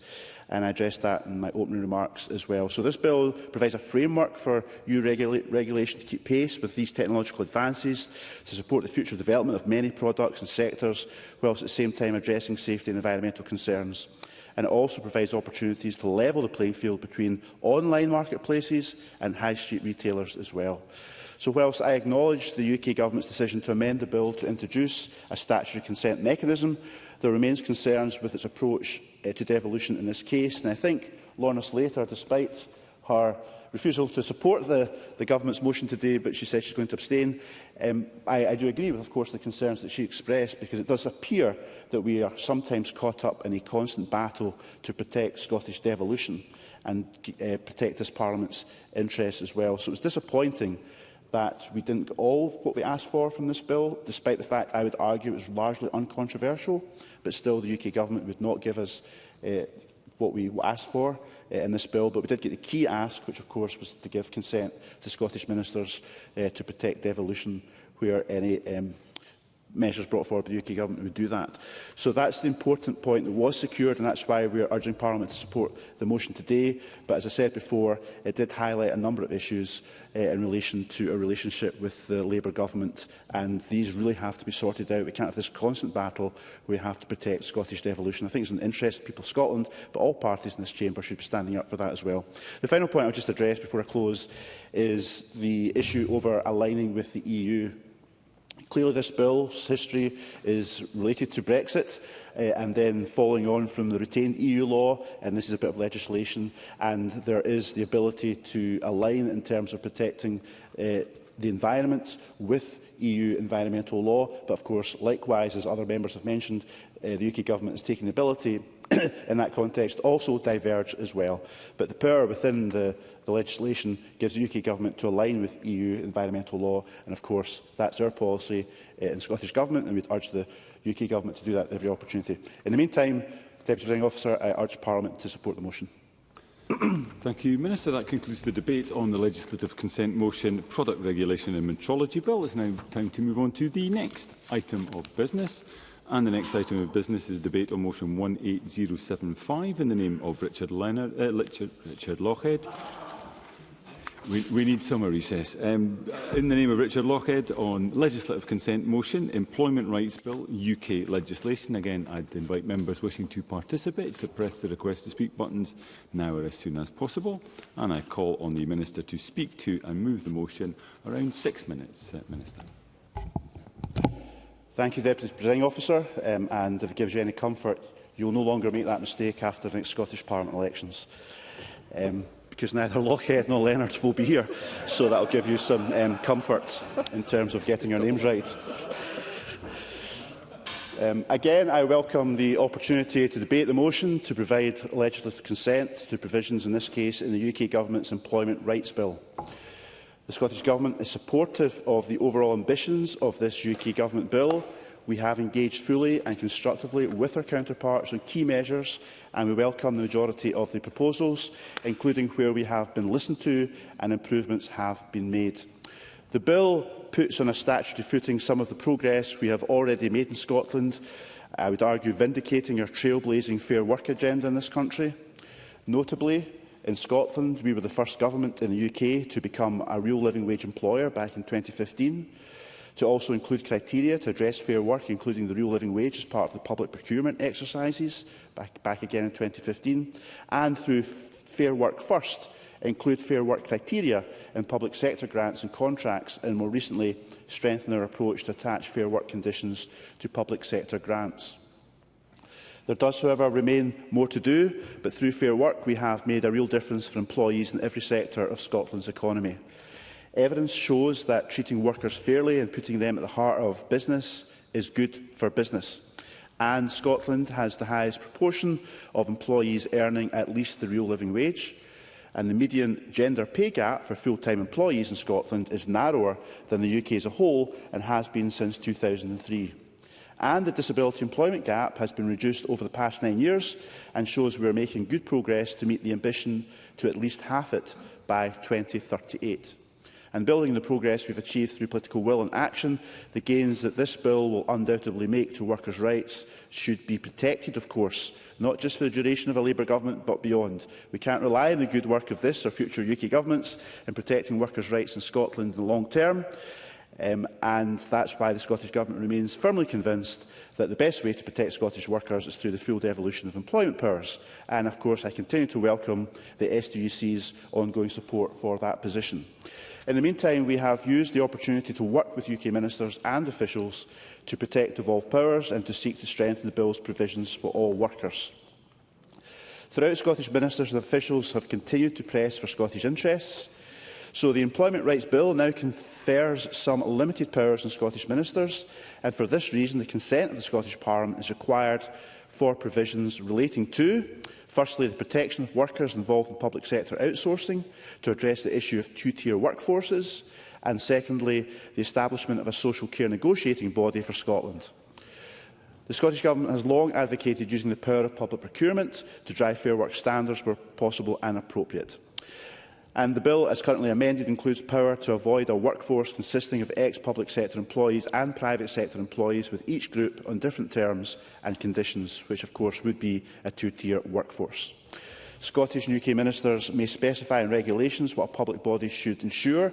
And I addressed that in my opening remarks as well. So this bill provides a framework for EU regulation to keep pace with these technological advances, to support the future development of many products and sectors, whilst at the same time addressing safety and environmental concerns. And it also provides opportunities to level the playing field between online marketplaces and high street retailers as well. So whilst I acknowledge the UK Government's decision to amend the bill to introduce a statutory consent mechanism, there remains concerns with its approach to devolution in this case. And I think Lorna Slater, despite her refusal to support the Government's motion today, but she said she's going to abstain, I do agree with, of course, the concerns that she expressed, because it does appear that we are sometimes caught up in a constant battle to protect Scottish devolution and protect this Parliament's interests as well. So it was disappointing that we didn't get all what we asked for from this bill, despite the fact I would argue it was largely uncontroversial, but still the UK Government would not give us what we asked for in this bill. But we did get the key ask, which of course was to give consent to Scottish ministers to protect devolution where any measures brought forward by the UK Government would do that. So that's the important point that was secured, and that's why we are urging Parliament to support the motion today. But as I said before, it did highlight a number of issues in relation to a relationship with the Labour Government, and these really have to be sorted out. We can't have this constant battle where we have to protect Scottish devolution. I think it's in the interest of people of Scotland, but all parties in this chamber should be standing up for that as well. The final point I'll just address before I close is the issue over aligning with the EU. Clearly, this bill's history is related to Brexit and then following on from the retained EU law, and this is a bit of legislation, and there is the ability to align in terms of protecting the environment with EU environmental law. But of course, likewise, as other members have mentioned, the UK Government is taking the ability in that context also diverge as well. But the power within the legislation gives the UK Government to align with EU environmental law, and of course that's our policy in the Scottish Government, and we'd urge the UK Government to do that at every opportunity. In the meantime, Deputy Presiding Officer, I urge Parliament to support the motion. Thank you, Minister. That concludes the debate on the legislative consent motion, Product Regulation and Metrology Bill. It's now time to move on to the next item of business. And the next item of business is debate on motion 18075 in the name of Richard Lochhead. We need summer recess. In the name of Richard Lochhead on legislative consent motion, Employment Rights Bill, UK legislation. Again, I'd invite members wishing to participate to press the request to speak buttons now or as soon as possible. And I call on the Minister to speak to and move the motion. Around 6 minutes, Minister. Thank you, Deputy Presiding Officer. And if it gives you any comfort, you will no longer make that mistake after the next Scottish Parliament elections. Because neither Lochhead nor Leonard will be here. So that will give you some comfort in terms of getting your names right. Again, I welcome the opportunity to debate the motion to provide legislative consent to provisions, in this case, in the UK Government's Employment Rights Bill. The Scottish Government is supportive of the overall ambitions of this UK Government bill. We have engaged fully and constructively with our counterparts on key measures, and we welcome the majority of the proposals, including where we have been listened to and improvements have been made. The bill puts on a statutory footing some of the progress we have already made in Scotland, I would argue vindicating our trailblazing fair work agenda in this country. Notably, in Scotland, we were the first government in the UK to become a real living wage employer back in 2015, to also include criteria to address fair work, including the real living wage as part of the public procurement exercises back again in 2015, and through Fair Work First, include fair work criteria in public sector grants and contracts, and more recently strengthen our approach to attach fair work conditions to public sector grants. There does, however, remain more to do, but through Fair Work we have made a real difference for employees in every sector of Scotland's economy. Evidence shows that treating workers fairly and putting them at the heart of business is good for business. And Scotland has the highest proportion of employees earning at least the real living wage. And the median gender pay gap for full-time employees in Scotland is narrower than the UK as a whole and has been since 2003. And the disability employment gap has been reduced over the past 9 years and shows we are making good progress to meet the ambition to at least halve it by 2038. And building the progress we've achieved through political will and action, the gains that this bill will undoubtedly make to workers' rights should be protected, of course, not just for the duration of a Labour government, but beyond. We can't rely on the good work of this or future UK governments in protecting workers' rights in Scotland in the long term. And that's why the Scottish Government remains firmly convinced that the best way to protect Scottish workers is through the full devolution of employment powers. And, of course, I continue to welcome the SDUC's ongoing support for that position. In the meantime, we have used the opportunity to work with UK ministers and officials to protect devolved powers and to seek to strengthen the bill's provisions for all workers. Throughout, Scottish ministers and officials have continued to press for Scottish interests. So the Employment Rights Bill now confers some limited powers on Scottish ministers, and for this reason the consent of the Scottish Parliament is required for provisions relating to, firstly, the protection of workers involved in public sector outsourcing to address the issue of two-tier workforces, and secondly, the establishment of a social care negotiating body for Scotland. The Scottish Government has long advocated using the power of public procurement to drive Fair Work standards where possible and appropriate. And the bill, as currently amended, includes power to avoid a workforce consisting of ex-public sector employees and private sector employees, with each group on different terms and conditions, which of course would be a two-tier workforce. Scottish and UK ministers may specify in regulations what a public body should ensure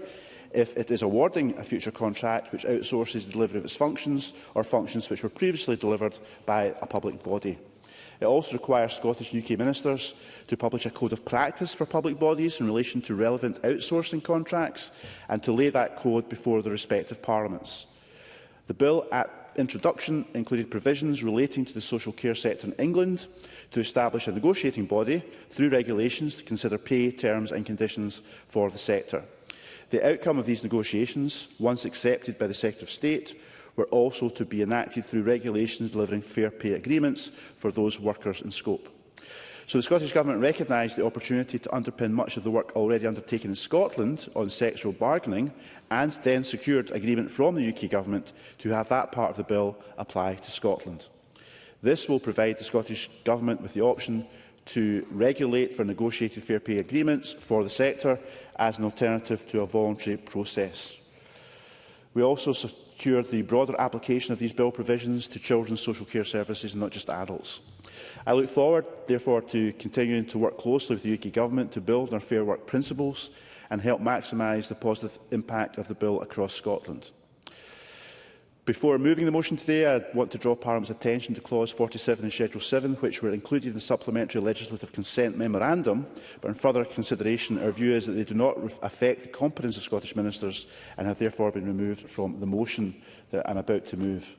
if it is awarding a future contract which outsources the delivery of its functions or functions which were previously delivered by a public body. It also requires Scottish and UK ministers to publish a code of practice for public bodies in relation to relevant outsourcing contracts and to lay that code before the respective parliaments. The bill at introduction included provisions relating to the social care sector in England to establish a negotiating body through regulations to consider pay, terms and conditions for the sector. The outcome of these negotiations, once accepted by the Secretary of State, were also to be enacted through regulations delivering fair pay agreements for those workers in scope. So the Scottish Government recognised the opportunity to underpin much of the work already undertaken in Scotland on sexual bargaining and then secured agreement from the UK Government to have that part of the bill apply to Scotland. This will provide the Scottish Government with the option to regulate for negotiated fair pay agreements for the sector as an alternative to a voluntary process. We also secured the broader application of these bill provisions to children's social care services and not just adults. I look forward, therefore, to continuing to work closely with the UK Government to build on our Fair Work principles and help maximise the positive impact of the bill across Scotland. Before moving the motion today, I want to draw Parliament's attention to Clause 47 in Schedule 7, which were included in the Supplementary Legislative Consent Memorandum, but on further consideration, our view is that they do not affect the competence of Scottish ministers and have therefore been removed from the motion that I am about to move.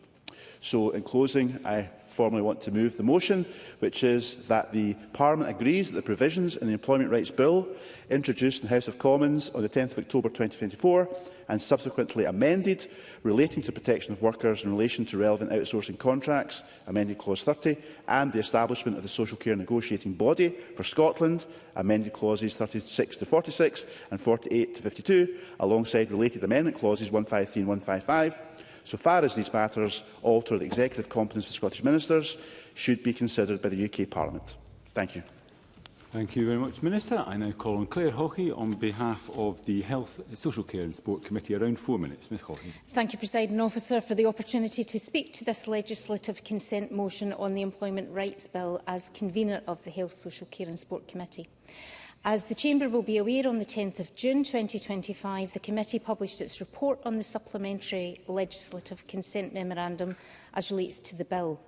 So, in closing, I formally want to move the motion, which is that the Parliament agrees that the provisions in the Employment Rights Bill, introduced in the House of Commons on the 10th of October 2024 and subsequently amended, relating to protection of workers in relation to relevant outsourcing contracts, amended Clause 30, and the establishment of the Social Care Negotiating Body for Scotland, amended Clauses 36 to 46 and 48 to 52, alongside related amendment Clauses 153 and 155, so far as these matters alter the executive competence of Scottish ministers, should be considered by the UK Parliament. Thank you. Thank you very much, Minister. I now call on Claire Haughey on behalf of the Health, Social Care and Sport Committee. Around 4 minutes. Ms Haughey. Thank you, Presiding Officer, for the opportunity to speak to this legislative consent motion on the Employment Rights Bill as convener of the Health, Social Care and Sport Committee. As the Chamber will be aware, on the 10th of June 2025, the committee published its report on the Supplementary Legislative Consent Memorandum as relates to the bill.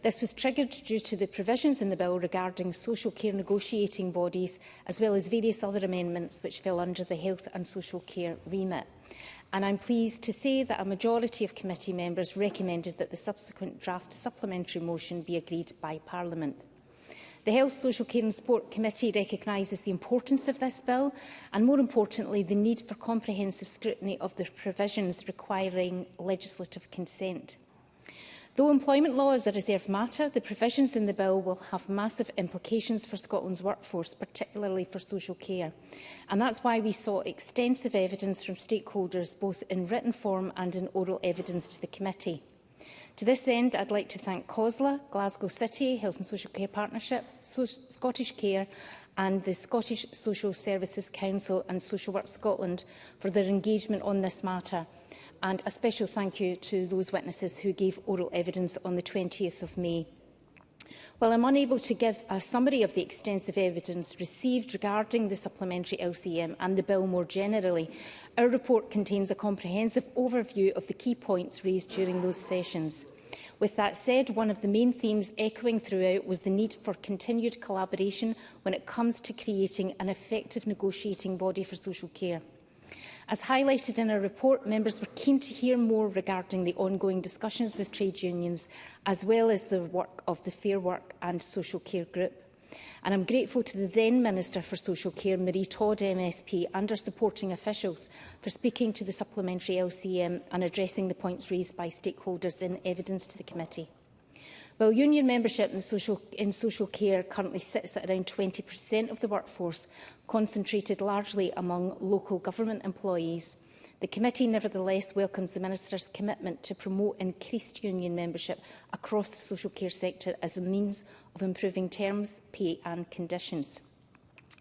This was triggered due to the provisions in the bill regarding social care negotiating bodies, as well as various other amendments which fell under the health and social care remit. And I'm pleased to say that a majority of committee members recommended that the subsequent draft supplementary motion be agreed by Parliament. The Health, Social Care and Sport Committee recognises the importance of this bill and, more importantly, the need for comprehensive scrutiny of the provisions requiring legislative consent. Though employment law is a reserved matter, the provisions in the bill will have massive implications for Scotland's workforce, particularly for social care. And that's why we sought extensive evidence from stakeholders, both in written form and in oral evidence to the committee. To this end, I'd like to thank COSLA, Glasgow City, Health and Social Care Partnership, Scottish Care and the Scottish Social Services Council and Social Work Scotland for their engagement on this matter. And a special thank you to those witnesses who gave oral evidence on the 20th of May. While I'm unable to give a summary of the extensive evidence received regarding the supplementary LCM and the bill more generally, our report contains a comprehensive overview of the key points raised during those sessions. With that said, one of the main themes echoing throughout was the need for continued collaboration when it comes to creating an effective negotiating body for social care. As highlighted in our report, members were keen to hear more regarding the ongoing discussions with trade unions, as well as the work of the Fair Work and Social Care Group. And I'm grateful to the then Minister for Social Care, Marie Todd MSP, and her supporting officials for speaking to the supplementary LCM and addressing the points raised by stakeholders in evidence to the committee. While union membership in social care currently sits at around 20% of the workforce, concentrated largely among local government employees, The committee nevertheless welcomes the Minister's commitment to promote increased union membership across the social care sector as a means of improving terms, pay and conditions.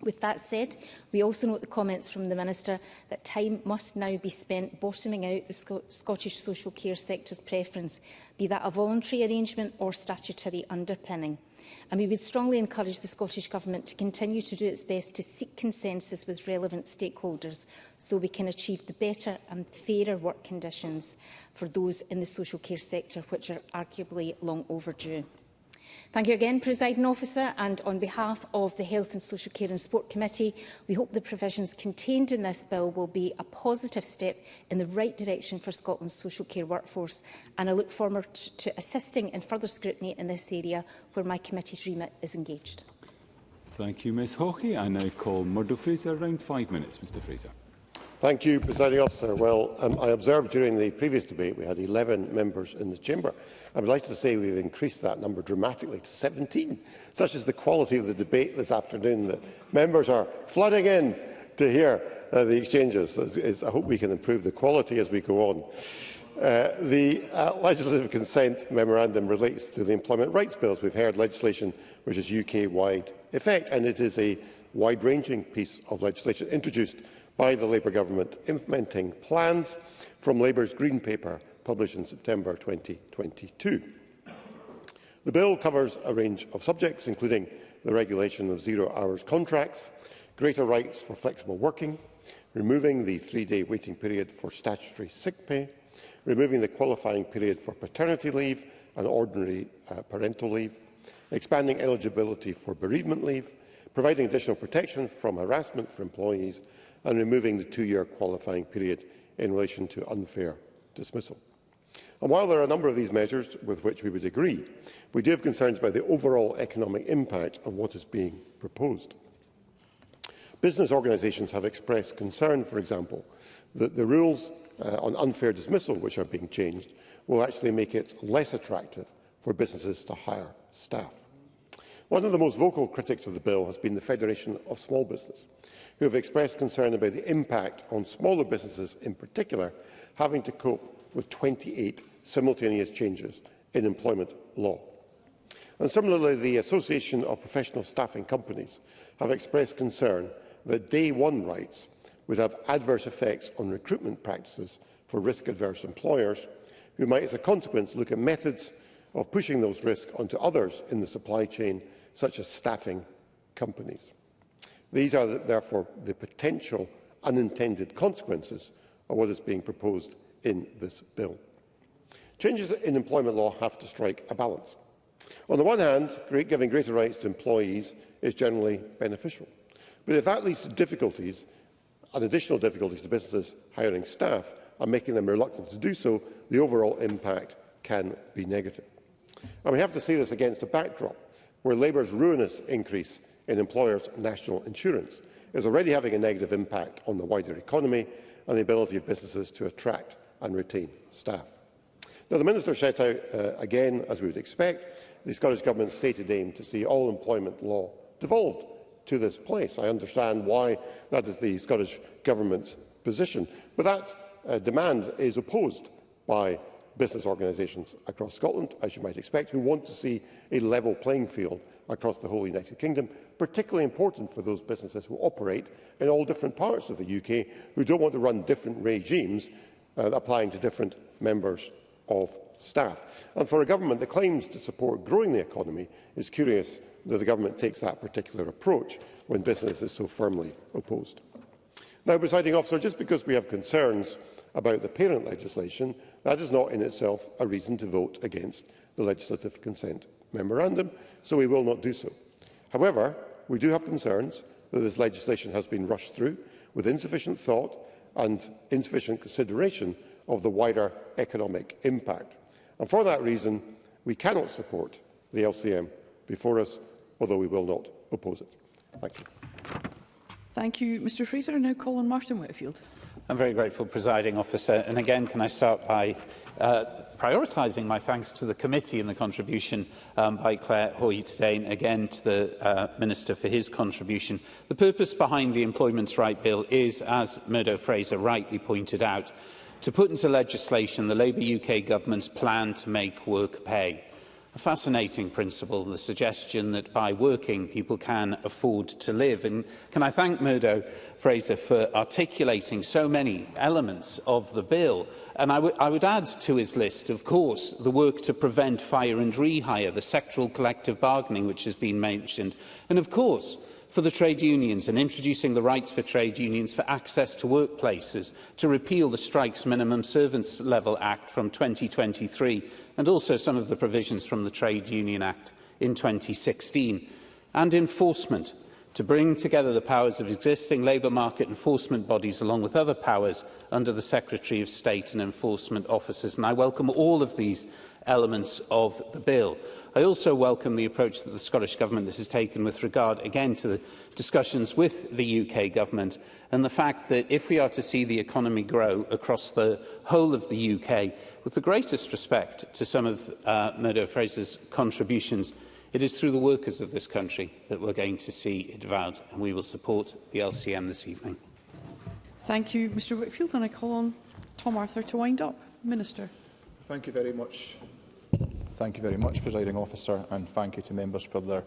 With that said, we also note the comments from the Minister that time must now be spent bottoming out the Scottish social care sector's preference, be that a voluntary arrangement or statutory underpinning. And we would strongly encourage the Scottish Government to continue to do its best to seek consensus with relevant stakeholders so we can achieve the better and fairer work conditions for those in the social care sector, which are arguably long overdue. Thank you again, Presiding Officer, and on behalf of the Health and Social Care and Sport Committee, we hope the provisions contained in this bill will be a positive step in the right direction for Scotland's social care workforce, and I look forward to assisting in further scrutiny in this area where my committee's remit is engaged. Thank you, Ms Hockey. I now call Murdo Fraser. Around 5 minutes, Mr Fraser. Thank you, Presiding Officer. Well, I observed during the previous debate we had 11 members in the chamber. I would like to say we've increased that number dramatically to 17. Such is the quality of the debate this afternoon that members are flooding in to hear the exchanges. I hope we can improve the quality as we go on. The legislative consent memorandum relates to the employment rights bills. We've heard legislation which is UK-wide effect, and it is a wide-ranging piece of legislation introduced by the Labour Government, implementing plans from Labour's Green Paper published in September 2022. The bill covers a range of subjects, including the regulation of zero-hours contracts, greater rights for flexible working, removing the 3-day waiting period for statutory sick pay, removing the qualifying period for paternity leave and ordinary parental leave, expanding eligibility for bereavement leave, providing additional protection from harassment for employees, and removing the 2-year qualifying period in relation to unfair dismissal. And while there are a number of these measures with which we would agree, we do have concerns about the overall economic impact of what is being proposed. Business organisations have expressed concern, for example, that the rules on unfair dismissal which are being changed will actually make it less attractive for businesses to hire staff. One of the most vocal critics of the bill has been the Federation of Small Business, who have expressed concern about the impact on smaller businesses in particular having to cope with 28 simultaneous changes in employment law. And similarly, the Association of Professional Staffing Companies have expressed concern that day one rights would have adverse effects on recruitment practices for risk-averse employers who might, as a consequence, look at methods of pushing those risks onto others in the supply chain, such as staffing companies. These are therefore the potential unintended consequences of what is being proposed in this bill. Changes in employment law have to strike a balance. On the one hand, giving greater rights to employees is generally beneficial. But if that leads to difficulties, and additional difficulties to businesses hiring staff and making them reluctant to do so, the overall impact can be negative. And we have to see this against a backdrop where Labour's ruinous increase in employers' national insurance is already having a negative impact on the wider economy and the ability of businesses to attract and retain staff. Now, the Minister set out, again, as we would expect, the Scottish Government's stated aim to see all employment law devolved to this place. I understand why that is the Scottish Government's position, but that demand is opposed by business organisations across Scotland, as you might expect, who want to see a level playing field across the whole United Kingdom, particularly important for those businesses who operate in all different parts of the UK, who don't want to run different regimes applying to different members of staff. And for a government that claims to support growing the economy, it's curious that the government takes that particular approach when business is so firmly opposed. Now, Presiding Officer, just because we have concerns about the parent legislation, that is not in itself a reason to vote against the legislative consent memorandum, so we will not do so. However, we do have concerns that this legislation has been rushed through with insufficient thought and insufficient consideration of the wider economic impact. And for that reason, we cannot support the LCM before us, although we will not oppose it. Thank you. Thank you, Mr Fraser. Now Colin Martin Whitfield. I'm very grateful, Presiding Officer. And again, can I start by prioritising my thanks to the committee and the contribution by Claire Hoy today, and again to the Minister for his contribution. The purpose behind the Employment Right Bill is, as Murdo Fraser rightly pointed out, to put into legislation the Labour UK government's plan to make work pay. A fascinating principle, the suggestion that by working people can afford to live. And can I thank Murdo Fraser for articulating so many elements of the bill. And I would add to his list, of course, the work to prevent fire and rehire, the sectoral collective bargaining which has been mentioned, and of course for the trade unions and introducing the rights for trade unions for access to workplaces, to repeal the Strikes Minimum Servants Level Act from 2023, and also some of the provisions from the Trade Union Act in 2016, and enforcement, to bring together the powers of existing labour market enforcement bodies along with other powers under the Secretary of State and enforcement officers. And I welcome all of these elements of the bill. I also welcome the approach that the Scottish Government has taken with regard, again, to the discussions with the UK Government and the fact that if we are to see the economy grow across the whole of the UK, with the greatest respect to some of Murdo Fraser's contributions, it is through the workers of this country that we're going to see it devout, and we will support the LCM this evening. Thank you, Mr Whitfield, and I call on Tom Arthur to wind up. Minister. Thank you very much. Thank you very much, Presiding Officer, and thank you to members for their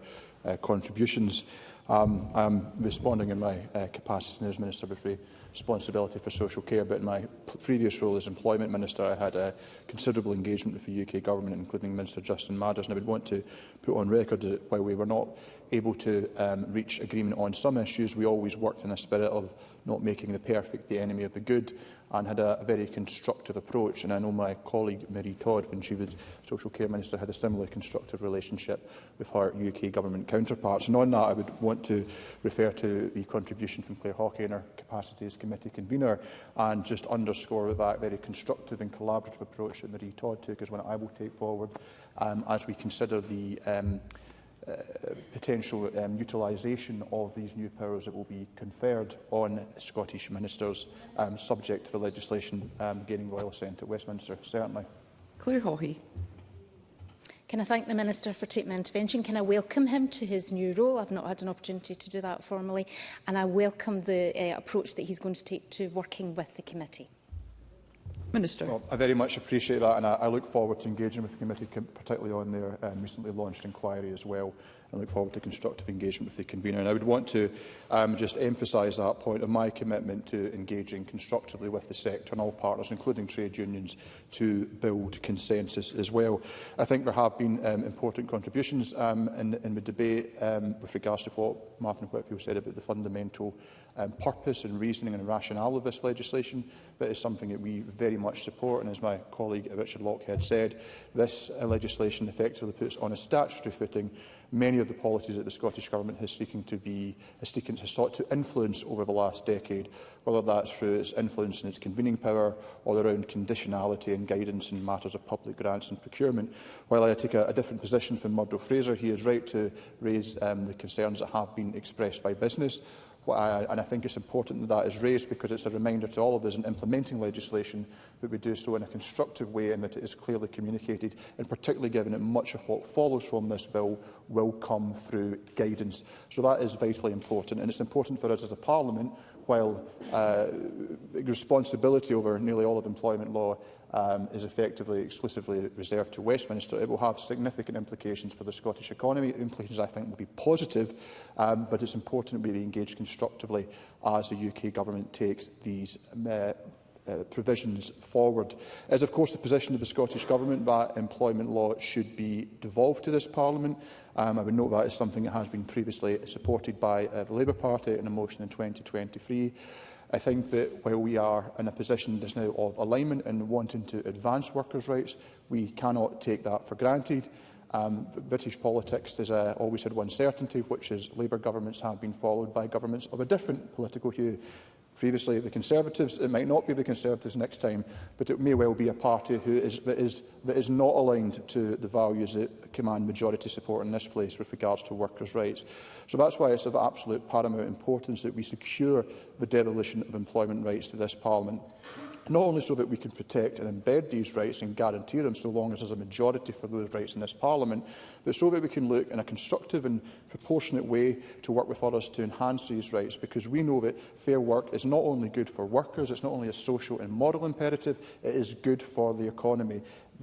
contributions. I am responding in my capacity as Minister with responsibility for social care, but in my previous role as Employment Minister I had a considerable engagement with the UK Government, including Minister Justin Madders, and I would want to put on record that while we were not able to reach agreement on some issues, we always worked in a spirit of not making the perfect the enemy of the good, and had a very constructive approach. And I know my colleague Marie Todd, when she was Social Care Minister, had a similarly constructive relationship with her UK Government counterparts. And on that, I would want to refer to the contribution from Claire Hawkey in her capacity as committee convener, and just underscore that very constructive and collaborative approach that Marie Todd took is one I will take forward as we consider the potential utilisation of these new powers that will be conferred on Scottish ministers, subject to the legislation gaining royal assent at Westminster, certainly. Claire Hawkey. Can I thank the Minister for taking my intervention? Can I welcome him to his new role? I've not had an opportunity to do that formally, and I welcome the approach that he's going to take to working with the committee. Minister. Well, I very much appreciate that, and I look forward to engaging with the committee, particularly on their recently launched inquiry as well. I look forward to constructive engagement with the convener. And I would want to just emphasise that point of my commitment to engaging constructively with the sector and all partners, including trade unions, to build consensus as well. I think there have been important contributions in the debate with regards to what Martin Whitfield said about the fundamental purpose and reasoning and rationale of this legislation. That is something that we very much support, and as my colleague Richard Lockhead said, this legislation effectively puts on a statutory footing many of the policies that the Scottish Government has sought to influence over the last decade, whether that's through its influence in its convening power or around conditionality and guidance in matters of public grants and procurement. While I take a different position from Murdo Fraser, he is right to raise the concerns that have been expressed by business. And I think it's important that that is raised, because it's a reminder to all of us in implementing legislation that we do so in a constructive way and that it is clearly communicated, and particularly given that much of what follows from this bill will come through guidance. So that is vitally important, and it's important for us as a Parliament, while responsibility over nearly all of employment law is effectively exclusively reserved to Westminster. It will have significant implications for the Scottish economy. Implications, I think, will be positive, but it's important that we engage constructively as the UK Government takes these provisions forward. It is, of course, the position of the Scottish Government that employment law should be devolved to this Parliament. I would note that is something that has been previously supported by the Labour Party in a motion in 2023. I think that while we are in a position just now of alignment and wanting to advance workers' rights, we cannot take that for granted. British politics has always had one certainty, which is Labour governments have been followed by governments of a different political hue. previously the Conservatives. It might not be the Conservatives next time, but it may well be a party that is not aligned to the values that command majority support in this place with regards to workers' rights. So that's why it's of absolute paramount importance that we secure the devolution of employment rights to this Parliament. Not only so that we can protect and embed these rights and guarantee them so long as there is a majority for those rights in this Parliament, but so that we can look in a constructive and proportionate way to work with others to enhance these rights, because we know that fair work is not only good for workers, it's not only a social and moral imperative, it is good for the economy.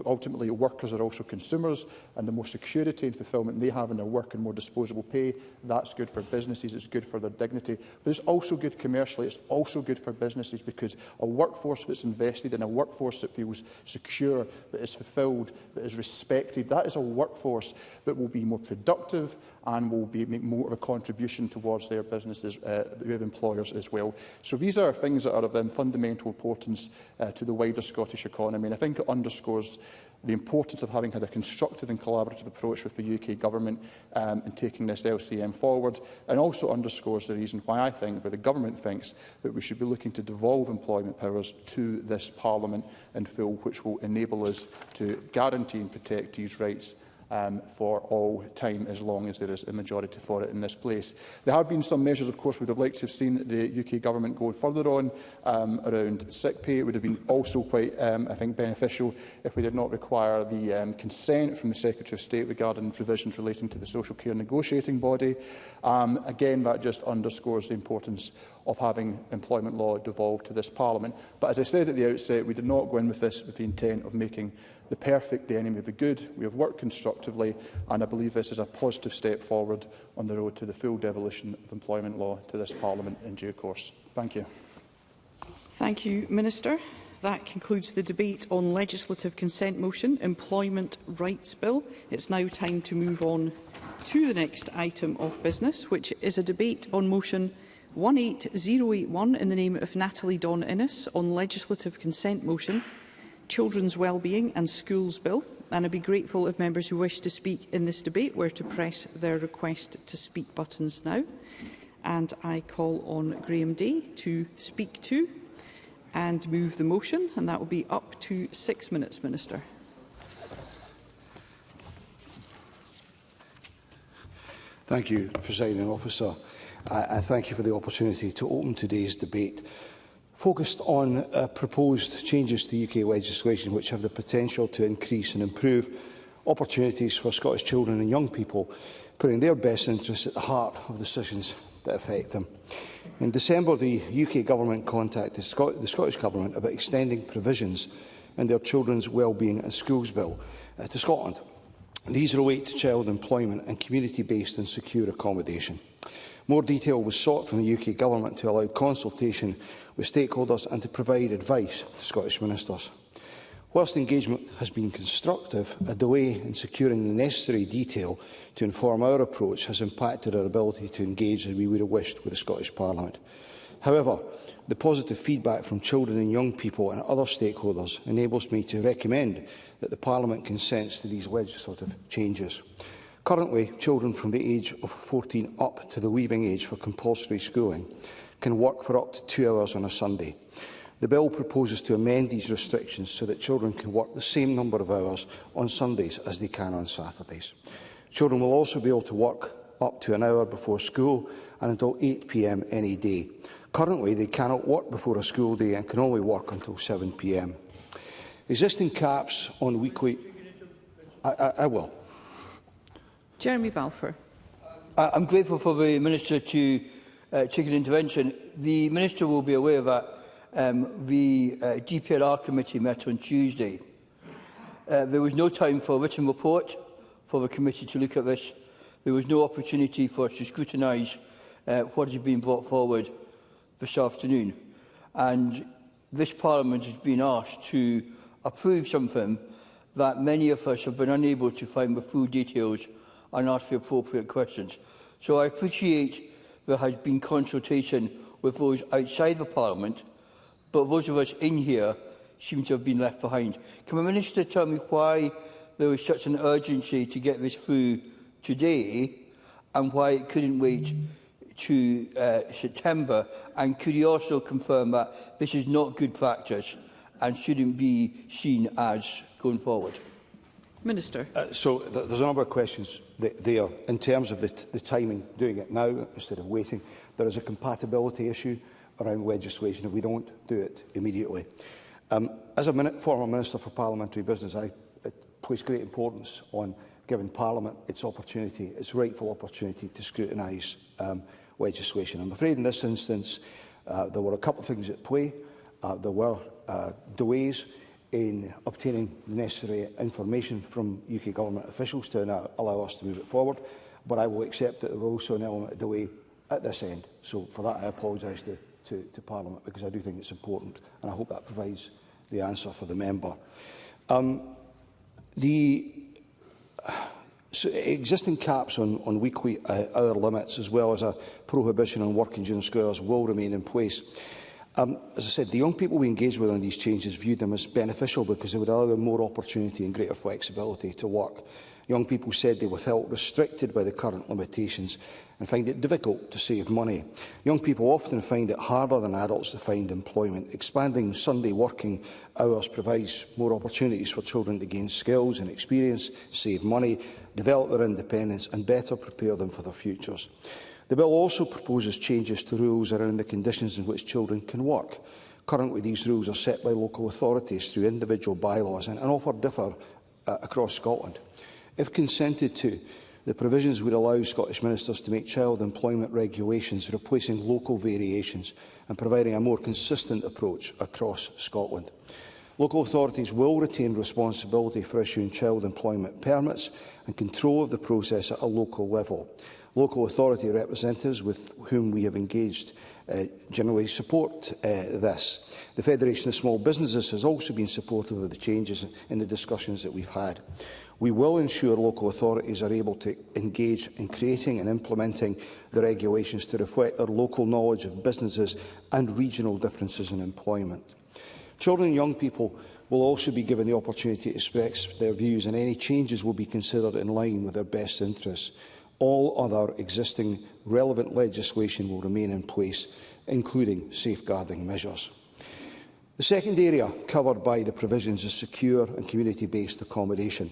Ultimately, workers are also consumers, and the more security and fulfilment they have in their work and more disposable pay, that's good for businesses, it's good for their dignity. But it's also good commercially, it's also good for businesses, because a workforce that's invested in a workforce that feels secure, that is fulfilled, that is respected, that is a workforce that will be more productive and will make more of a contribution towards their businesses with employers as well. So these are things that are of fundamental importance to the wider Scottish economy, and I think it underscores the importance of having had a constructive and collaborative approach with the UK Government in taking this LCM forward, and also underscores the reason why I think, where the Government thinks, that we should be looking to devolve employment powers to this Parliament in full, which will enable us to guarantee and protect these rights for all time, as long as there is a majority for it in this place. There have been some measures, of course, we would have liked to have seen the UK Government go further on around sick pay. It would have been also quite, I think, beneficial if we did not require the consent from the Secretary of State regarding provisions relating to the social care negotiating body. Again, that just underscores the importance of having employment law devolved to this Parliament. But as I said at the outset, we did not go in with this with the intent of making the perfect the enemy of the good. We have worked constructively, and I believe this is a positive step forward on the road to the full devolution of employment law to this Parliament in due course. Thank you. Thank you, Minister. That concludes the debate on Legislative Consent Motion, Employment Rights Bill. It's now time to move on to the next item of business, which is a debate on Motion 18081 in the name of Natalie Dawn Innes on Legislative Consent Motion, Children's Wellbeing and Schools Bill. And I'd be grateful if members who wish to speak in this debate were to press their request to speak buttons now. And I call on Graham Day to speak to and move the motion, and that will be up to 6 minutes, Minister. Thank you, Presiding Officer. I thank you for the opportunity to open today's debate, focused on proposed changes to UK legislation which have the potential to increase and improve opportunities for Scottish children and young people, putting their best interests at the heart of decisions that affect them. In December, the UK Government contacted the Scottish Government about extending provisions in their Children's Wellbeing and Schools Bill to Scotland. These relate to child employment and community-based and secure accommodation. More detail was sought from the UK Government to allow consultation with stakeholders and to provide advice to Scottish ministers. Whilst engagement has been constructive, a delay in securing the necessary detail to inform our approach has impacted our ability to engage as we would have wished with the Scottish Parliament. However, the positive feedback from children and young people and other stakeholders enables me to recommend that the Parliament consents to these legislative changes. Currently, children from the age of 14 up to the leaving age for compulsory schooling can work for up to 2 hours on a Sunday. The bill proposes to amend these restrictions so that children can work the same number of hours on Sundays as they can on Saturdays. Children will also be able to work up to an hour before school and until 8 p.m. any day. Currently, they cannot work before a school day and can only work until 7 p.m. Existing caps on weekly... I will. Jeremy Balfour. I'm grateful for the Minister to take an intervention. The Minister will be aware that the DPRR committee met on Tuesday. There was no time for a written report for the committee to look at this. There was no opportunity for us to scrutinise what has been brought forward this afternoon. And this Parliament has been asked to approve something that many of us have been unable to find the full details and ask the appropriate questions. So I appreciate there has been consultation with those outside the Parliament, but those of us in here seem to have been left behind. Can the Minister tell me why there was such an urgency to get this through today and why it couldn't wait to September? And could you also confirm that this is not good practice and shouldn't be seen as going forward? Minister. So there's a number of questions there. In terms of the timing, doing it now instead of waiting, there is a compatibility issue around legislation if we don't do it immediately. As a former Minister for Parliamentary Business, I place great importance on giving Parliament its opportunity, its rightful opportunity to scrutinise legislation. I'm afraid in this instance there were a couple of things at play. There were delays in obtaining the necessary information from UK Government officials to allow us to move it forward, but I will accept that there was also an element of delay at this end. So for that I apologise to Parliament, because I do think it's important, and I hope that provides the answer for the member. So existing caps on weekly hour limits, as well as a prohibition on working during school hours, will remain in place. As I said, the young people we engage with on these changes viewed them as beneficial because they would allow them more opportunity and greater flexibility to work. Young people said they felt restricted by the current limitations and find it difficult to save money. Young people often find it harder than adults to find employment. Expanding Sunday working hours provides more opportunities for children to gain skills and experience, save money, develop their independence and better prepare them for their futures. The bill also proposes changes to rules around the conditions in which children can work. Currently, these rules are set by local authorities through individual bylaws and often differ across Scotland. If consented to, the provisions would allow Scottish ministers to make child employment regulations, replacing local variations and providing a more consistent approach across Scotland. Local authorities will retain responsibility for issuing child employment permits and control of the process at a local level. Local authority representatives with whom we have engaged generally support this. The Federation of Small Businesses has also been supportive of the changes in the discussions that we've had. We will ensure local authorities are able to engage in creating and implementing the regulations to reflect their local knowledge of businesses and regional differences in employment. Children and young people will also be given the opportunity to express their views, and any changes will be considered in line with their best interests. All other existing relevant legislation will remain in place, including safeguarding measures. The second area covered by the provisions is secure and community-based accommodation.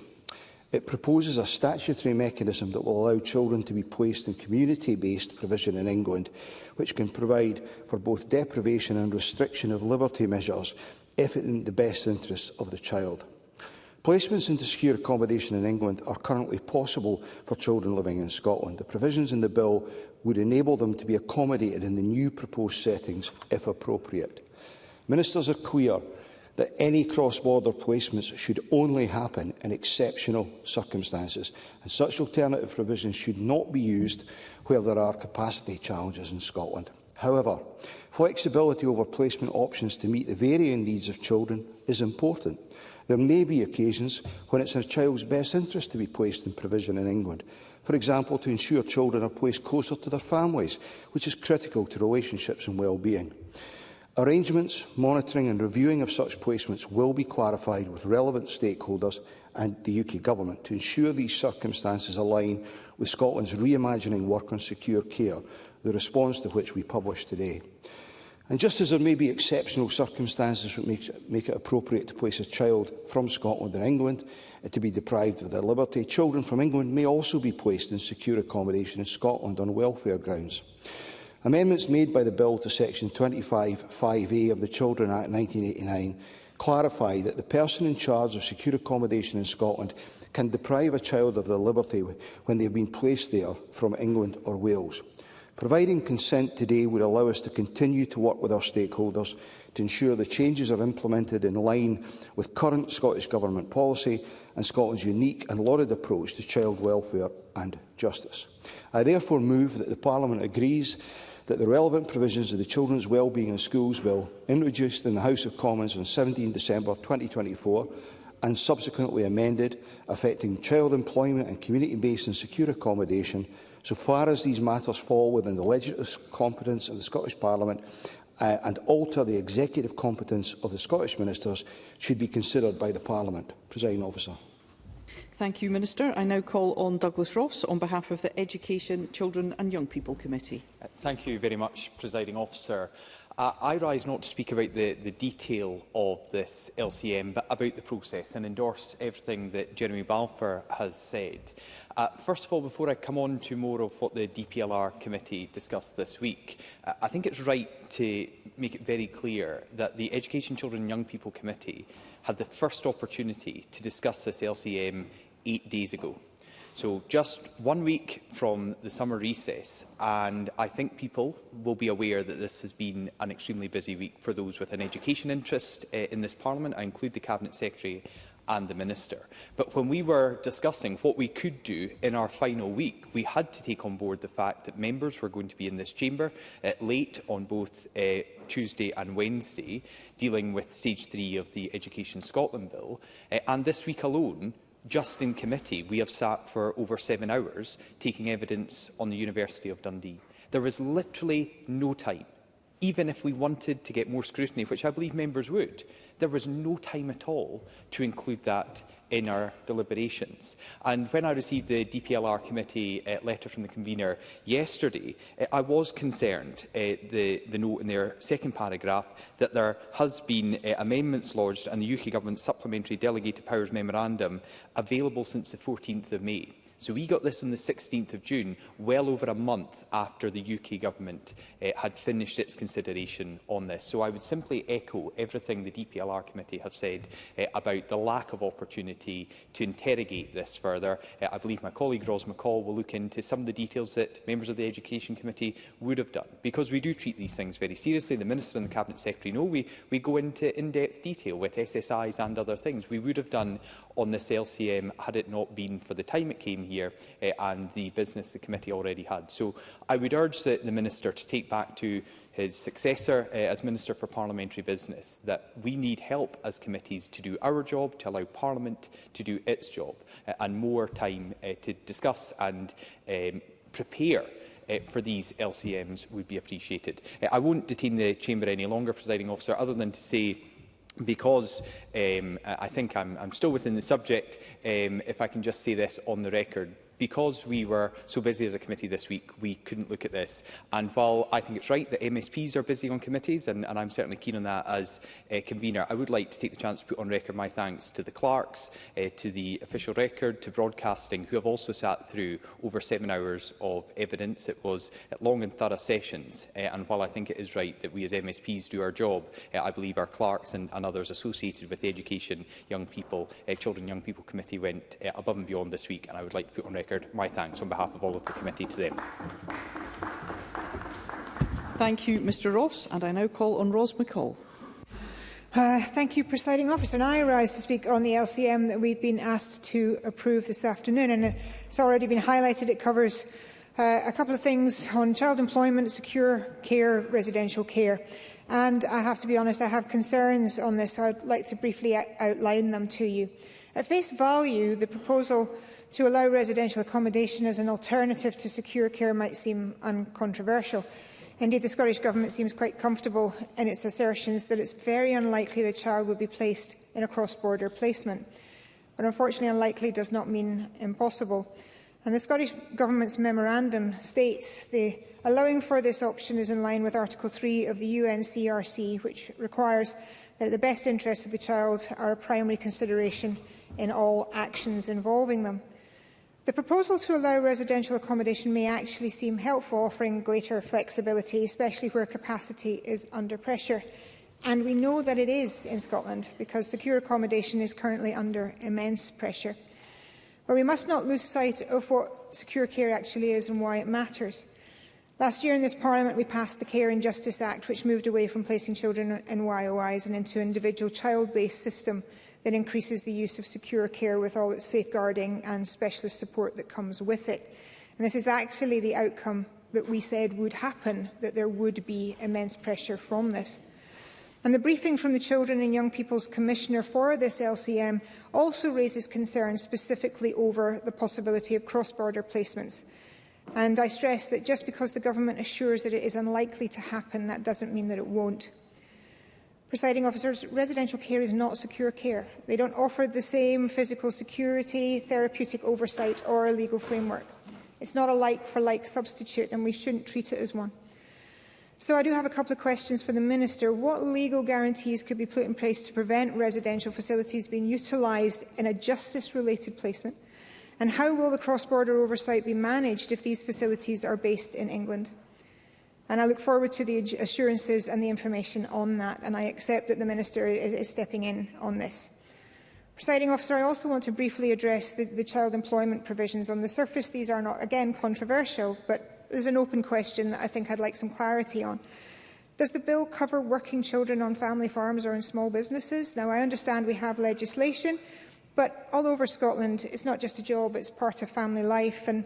It proposes a statutory mechanism that will allow children to be placed in community-based provision in England, which can provide for both deprivation and restriction of liberty measures if it is in the best interests of the child. Placements into secure accommodation in England are currently possible for children living in Scotland. The provisions in the bill would enable them to be accommodated in the new proposed settings if appropriate. Ministers are clear that any cross-border placements should only happen in exceptional circumstances, and such alternative provisions should not be used where there are capacity challenges in Scotland. However, flexibility over placement options to meet the varying needs of children is important. There may be occasions when it's in a child's best interest to be placed in provision in England. For example, to ensure children are placed closer to their families, which is critical to relationships and well-being. Arrangements, monitoring and reviewing of such placements will be clarified with relevant stakeholders and the UK Government to ensure these circumstances align with Scotland's Reimagining Work and Secure Care, the response to which we published today. And just as there may be exceptional circumstances that make it appropriate to place a child from Scotland in England to be deprived of their liberty, children from England may also be placed in secure accommodation in Scotland on welfare grounds. Amendments made by the bill to section 25(5)(a) of the Children Act 1989 clarify that the person in charge of secure accommodation in Scotland can deprive a child of their liberty when they have been placed there from England or Wales. Providing consent today would allow us to continue to work with our stakeholders to ensure the changes are implemented in line with current Scottish Government policy and Scotland's unique and lauded approach to child welfare and justice. I therefore move that the Parliament agrees that the relevant provisions of the Children's Wellbeing in Schools Bill, introduced in the House of Commons on 17 December 2024 and subsequently amended, affecting child employment and community-based and secure accommodation, so far as these matters fall within the legislative competence of the Scottish Parliament and alter the executive competence of the Scottish Ministers, should be considered by the Parliament. Presiding Officer. Thank you, Minister. I now call on Douglas Ross on behalf of the Education, Children and Young People Committee. Thank you very much, Presiding Officer. I rise not to speak about the detail of this LCM, but about the process, and endorse everything that Jeremy Balfour has said. First of all, before I come on to more of what the DPLR committee discussed this week, I think it's right to make it very clear that the Education, Children and Young People Committee had the first opportunity to discuss this LCM 8 days ago. So just 1 week from the summer recess, and I think people will be aware that this has been an extremely busy week for those with an education interest in this Parliament. I include the Cabinet Secretary and the Minister. But when we were discussing what we could do in our final week, we had to take on board the fact that members were going to be in this chamber late on both Tuesday and Wednesday, dealing with Stage 3 of the Education Scotland Bill, and this week alone, just in committee, we have sat for over 7 hours taking evidence on the University of Dundee. There was literally no time, even if we wanted to get more scrutiny, which I believe members would. There was no time at all to include that in our deliberations. And when I received the DPLR committee letter from the convener yesterday, I was concerned, the note in their second paragraph, that there has been amendments lodged and the UK Government Supplementary Delegated Powers Memorandum available since the 14th of May. So we got this on the 16th of June, well over a month after the UK Government had finished its consideration on this. So I would simply echo everything the DPLR committee have said about the lack of opportunity to interrogate this further. I believe my colleague Ros McCall will look into some of the details that members of the Education Committee would have done, because we do treat these things very seriously. The Minister and the Cabinet Secretary know we go into in-depth detail with SSIs and other things. We would have done on this LCM had it not been for the time it came here and the business the committee already had. So I would urge the Minister to take back to his successor as Minister for Parliamentary Business that we need help as committees to do our job, to allow Parliament to do its job, and more time to discuss and prepare for these LCMs would be appreciated. I won't detain the Chamber any longer, Presiding Officer, other than to say, because I think I'm still within the subject, if I can just say this on the record. Because we were so busy as a committee this week, we couldn't look at this. And while I think it's right that MSPs are busy on committees, and I'm certainly keen on that as convener, I would like to take the chance to put on record my thanks to the clerks, to the official record, to broadcasting, who have also sat through over 7 hours of evidence. It was long and thorough sessions. And while I think it is right that we as MSPs do our job, I believe our clerks and others associated with the Education, Young People, Children and Young People Committee went above and beyond this week. And I would like to put on record my thanks on behalf of all of the committee to them. Thank you, Mr Ross. And I now call on Ros McCall. Thank you, Presiding Officer. And I rise to speak on the LCM that we've been asked to approve this afternoon. And it's already been highlighted. It covers a couple of things on child employment, secure care, residential care. And I have to be honest, I have concerns on this, so I'd like to briefly outline them to you. At face value, the proposal to allow residential accommodation as an alternative to secure care might seem uncontroversial. Indeed, the Scottish Government seems quite comfortable in its assertions that it's very unlikely the child will be placed in a cross-border placement. But unfortunately, unlikely does not mean impossible. And the Scottish Government's memorandum states the allowing for this option is in line with Article 3 of the UNCRC, which requires that the best interests of the child are a primary consideration in all actions involving them. The proposal to allow residential accommodation may actually seem helpful, offering greater flexibility, especially where capacity is under pressure. And we know that it is in Scotland, because secure accommodation is currently under immense pressure. But we must not lose sight of what secure care actually is and why it matters. Last year in this Parliament we passed the Care and Justice Act, which moved away from placing children in YOIs and into an individual child-based system that increases the use of secure care with all its safeguarding and specialist support that comes with it. And this is actually the outcome that we said would happen, that there would be immense pressure from this. And the briefing from the Children and Young People's Commissioner for this LCM also raises concerns specifically over the possibility of cross-border placements. And I stress that just because the Government assures that it is unlikely to happen, that doesn't mean that it won't. Presiding officers, residential care is not secure care. They don't offer the same physical security, therapeutic oversight or a legal framework. It's not a like-for-like substitute, and we shouldn't treat it as one. So I do have a couple of questions for the Minister. What legal guarantees could be put in place to prevent residential facilities being utilised in a justice-related placement? And how will the cross-border oversight be managed if these facilities are based in England? And I look forward to the assurances and the information on that, and I accept that the Minister is stepping in on this. Presiding officer, I also want to briefly address the child employment provisions. On the surface, these are not, again, controversial, but there's an open question that I think I'd like some clarity on. Does the bill cover working children on family farms or in small businesses? Now, I understand we have legislation, but all over Scotland, it's not just a job, it's part of family life, and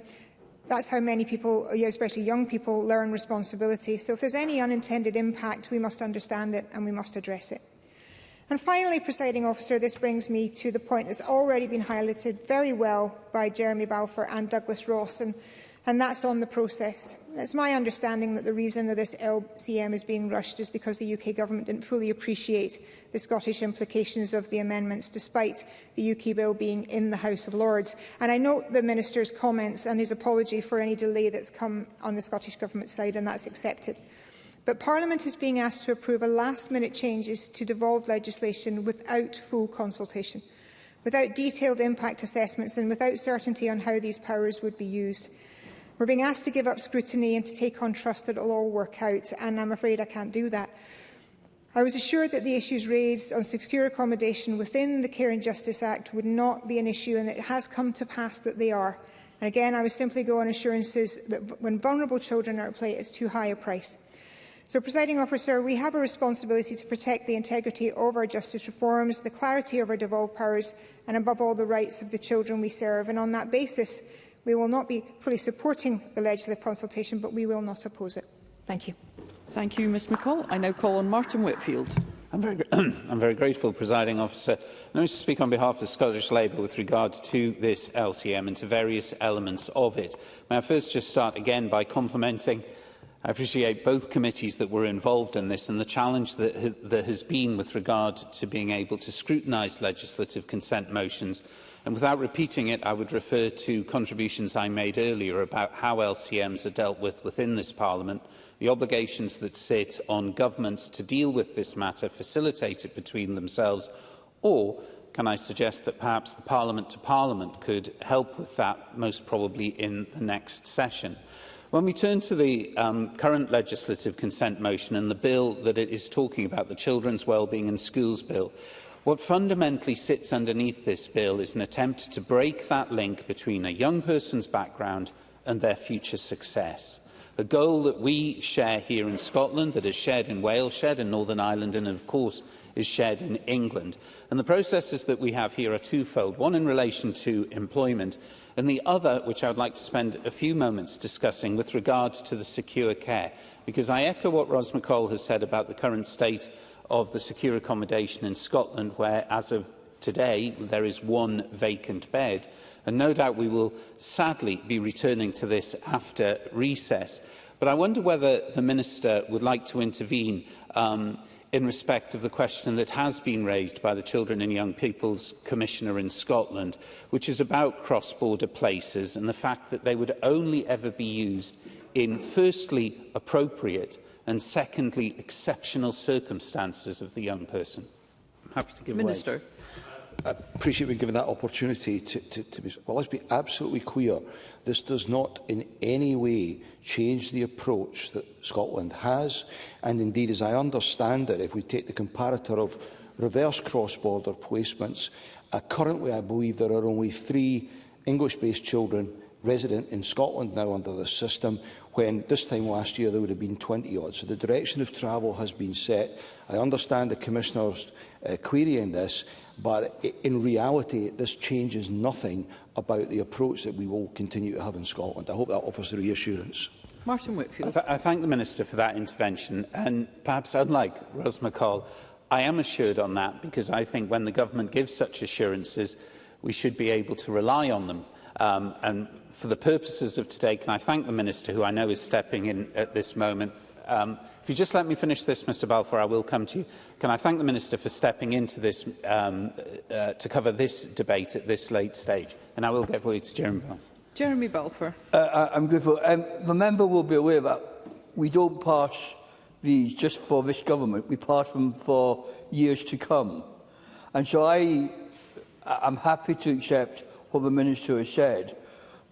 that's how many people, especially young people, learn responsibility. So if there's any unintended impact, we must understand it and we must address it. And finally, presiding officer, this brings me to the point that's already been highlighted very well by Jeremy Balfour and Douglas Ross, and that's on the process. It's my understanding that the reason that this LCM is being rushed is because the UK Government didn't fully appreciate the Scottish implications of the amendments, despite the UK bill being in the House of Lords. And I note the Minister's comments and his apology for any delay that's come on the Scottish Government side, and that's accepted. But Parliament is being asked to approve a last-minute changes to devolved legislation without full consultation, without detailed impact assessments and without certainty on how these powers would be used. We're being asked to give up scrutiny and to take on trust that it will all work out, and I'm afraid I can't do that. I was assured that the issues raised on secure accommodation within the Care and Justice Act would not be an issue, and it has come to pass that they are. And again, I would simply go on assurances that when vulnerable children are at play, it's too high a price. So, presiding officer, we have a responsibility to protect the integrity of our justice reforms, the clarity of our devolved powers, and above all, the rights of the children we serve. And on that basis, we will not be fully supporting the legislative consultation, but we will not oppose it. Thank you. Thank you, Ms McCall. I now call on Martin Whitfield. I'm very grateful, presiding officer. I wish to speak on behalf of Scottish Labour with regard to this LCM and to various elements of it. May I first just start again by complimenting I appreciate both committees that were involved in this and the challenge that there has been with regard to being able to scrutinise legislative consent motions. And without repeating it, I would refer to contributions I made earlier about how LCMs are dealt with within this Parliament, the obligations that sit on governments to deal with this matter, facilitate it between themselves, or can I suggest that perhaps the Parliament to Parliament could help with that, most probably in the next session. When we turn to the current legislative consent motion and the bill that it is talking about, the Children's Wellbeing in Schools Bill, what fundamentally sits underneath this bill is an attempt to break that link between a young person's background and their future success. A goal that we share here in Scotland, that is shared in Wales, shared in Northern Ireland and, of course, is shared in England. And the processes that we have here are twofold, one in relation to employment and the other, which I would like to spend a few moments discussing, with regard to the secure care, because I echo what Ros McCall has said about the current state of the secure accommodation in Scotland, where, as of today, there is one vacant bed. And no doubt we will sadly be returning to this after recess. But I wonder whether the Minister would like to intervene in respect of the question that has been raised by the Children and Young People's Commissioner in Scotland, which is about cross-border places and the fact that they would only ever be used in, firstly, appropriate and, secondly, exceptional circumstances of the young person. I'm happy to give Minister. way. I appreciate being given that opportunity to be... Well, let's be absolutely clear. This does not in any way change the approach that Scotland has. And indeed, as I understand it, if we take the comparator of reverse cross-border placements, currently I believe there are only 3 English-based children resident in Scotland now under this system, when this time last year there would have been 20-odd. So the direction of travel has been set. I understand the Commissioner's querying this, but in reality this changes nothing about the approach that we will continue to have in Scotland. I hope that offers the reassurance. Martin Whitfield. I thank the Minister for that intervention, and perhaps unlike Ros McCall, I am assured on that because I think when the Government gives such assurances, we should be able to rely on them. And for the purposes of today, can I thank the Minister, who I know is stepping in at this moment, if you just let me finish this, Mr Balfour, I will come to you. Can I thank the Minister for stepping into this to cover this debate at this late stage? And I will give way to Jeremy Balfour. Jeremy Balfour. I'm grateful. The member will be aware that we don't pass these just for this government. We pass them for years to come. And so I'm happy to accept what the Minister has said,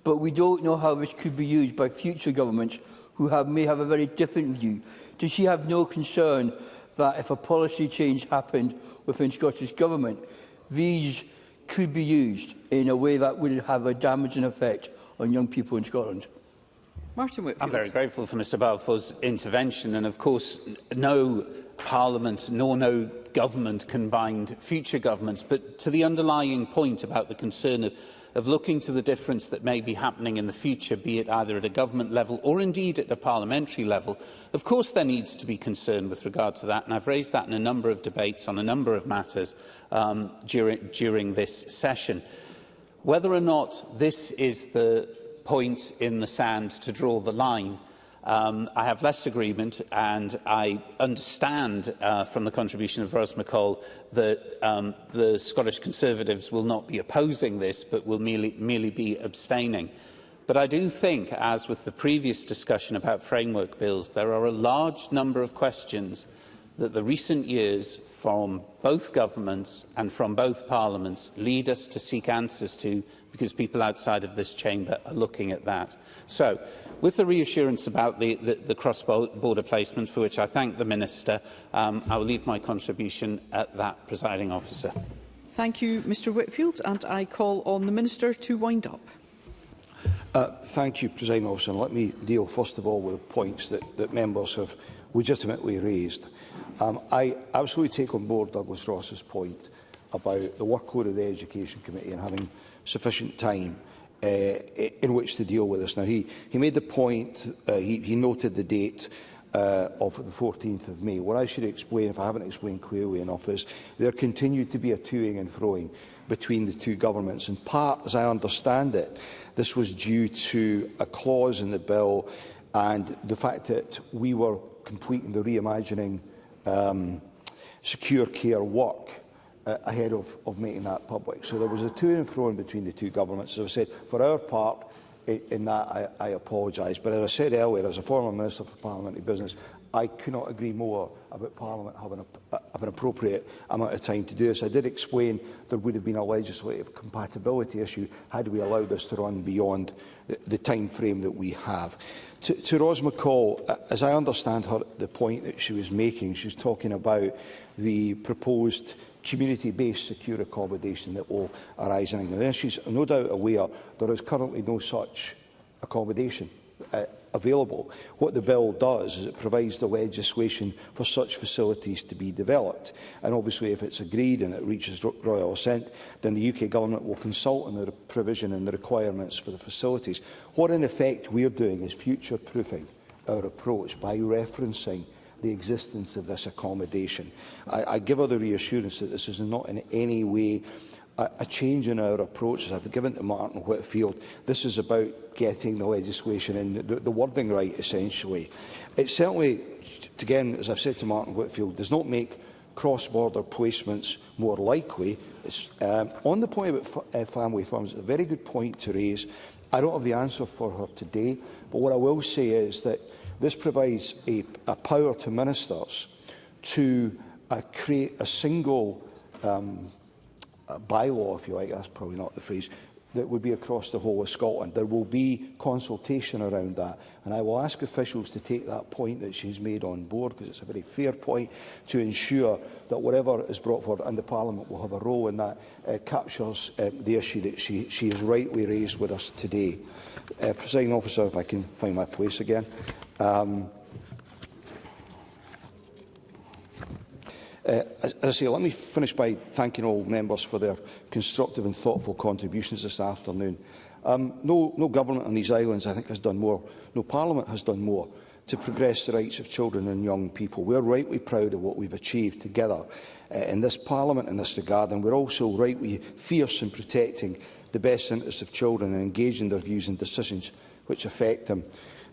but we don't know how this could be used by future governments who may have a very different view. Does she have no concern that if a policy change happened within Scottish Government, these could be used in a way that would have a damaging effect on young people in Scotland? Martin Whitfield. I'm very grateful for Mr Balfour's intervention, and of course no Parliament nor no government can bind future governments, but to the underlying point about the concern of looking to the difference that may be happening in the future, be it either at a government level or indeed at a parliamentary level, of course there needs to be concern with regard to that, and I've raised that in a number of debates on a number of matters during this session. Whether or not this is the point in the sand to draw the line, I have less agreement, and I understand from the contribution of Ros McCall that the Scottish Conservatives will not be opposing this, but will merely be abstaining. But I do think, as with the previous discussion about framework bills, there are a large number of questions that the recent years from both governments and from both parliaments lead us to seek answers to, because people outside of this chamber are looking at that. So, with the reassurance about the cross-border placement, for which I thank the Minister, I will leave my contribution at that, Presiding Officer. Thank you, Mr Whitfield, and I call on the Minister to wind up. Thank you, Presiding Officer. And let me deal first of all with the points that members have legitimately raised. I absolutely take on board Douglas Ross's point about the workload of the Education Committee and having sufficient time in which to deal with this. Now, he made the point, he noted the date of the 14th of May. What I should explain, if I haven't explained clearly enough, is there continued to be a toing and froing between the two governments. In part, as I understand it, this was due to a clause in the bill and the fact that we were completing the reimagining secure care work ahead of making that public. So there was a to and fro between the two governments. As I said, for our part, in that I apologise. But as I said earlier, as a former Minister for Parliamentary Business, I could not agree more about Parliament having an appropriate amount of time to do this. I did explain there would have been a legislative compatibility issue had we allowed this to run beyond the time frame that we have. To Ros McCall, as I understand the point that she was making, she was talking about the proposed community-based secure accommodation that will arise in England. And she's no doubt aware there is currently no such accommodation available. What the bill does is it provides the legislation for such facilities to be developed. And obviously, if it's agreed and it reaches royal assent, then the UK Government will consult on the provision and the requirements for the facilities. What, in effect, we're doing is future-proofing our approach by referencing the existence of this accommodation. I give her the reassurance that this is not in any way a change in our approach, as I've given to Martin Whitfield. This is about getting the legislation in, the wording right, essentially. It certainly, again, as I've said to Martin Whitfield, does not make cross-border placements more likely. It's, on the point about family firms, it's a very good point to raise. I don't have the answer for her today, but what I will say is that this provides a power to ministers to create a single bylaw, if you like, that's probably not the phrase, that would be across the whole of Scotland. There will be consultation around that, and I will ask officials to take that point that she's made on board, because it's a very fair point, to ensure that whatever is brought forward, and the Parliament will have a role in that, captures the issue that she has rightly raised with us today. Presiding Officer, if I can find my place again. As I say, let me finish by thanking all members for their constructive and thoughtful contributions this afternoon. No government on these islands, I think, has done more. No Parliament has done more to progress the rights of children and young people. We're rightly proud of what we've achieved together in this Parliament in this regard, and we're also rightly fierce in protecting the best interests of children and engaging their views in decisions which affect them.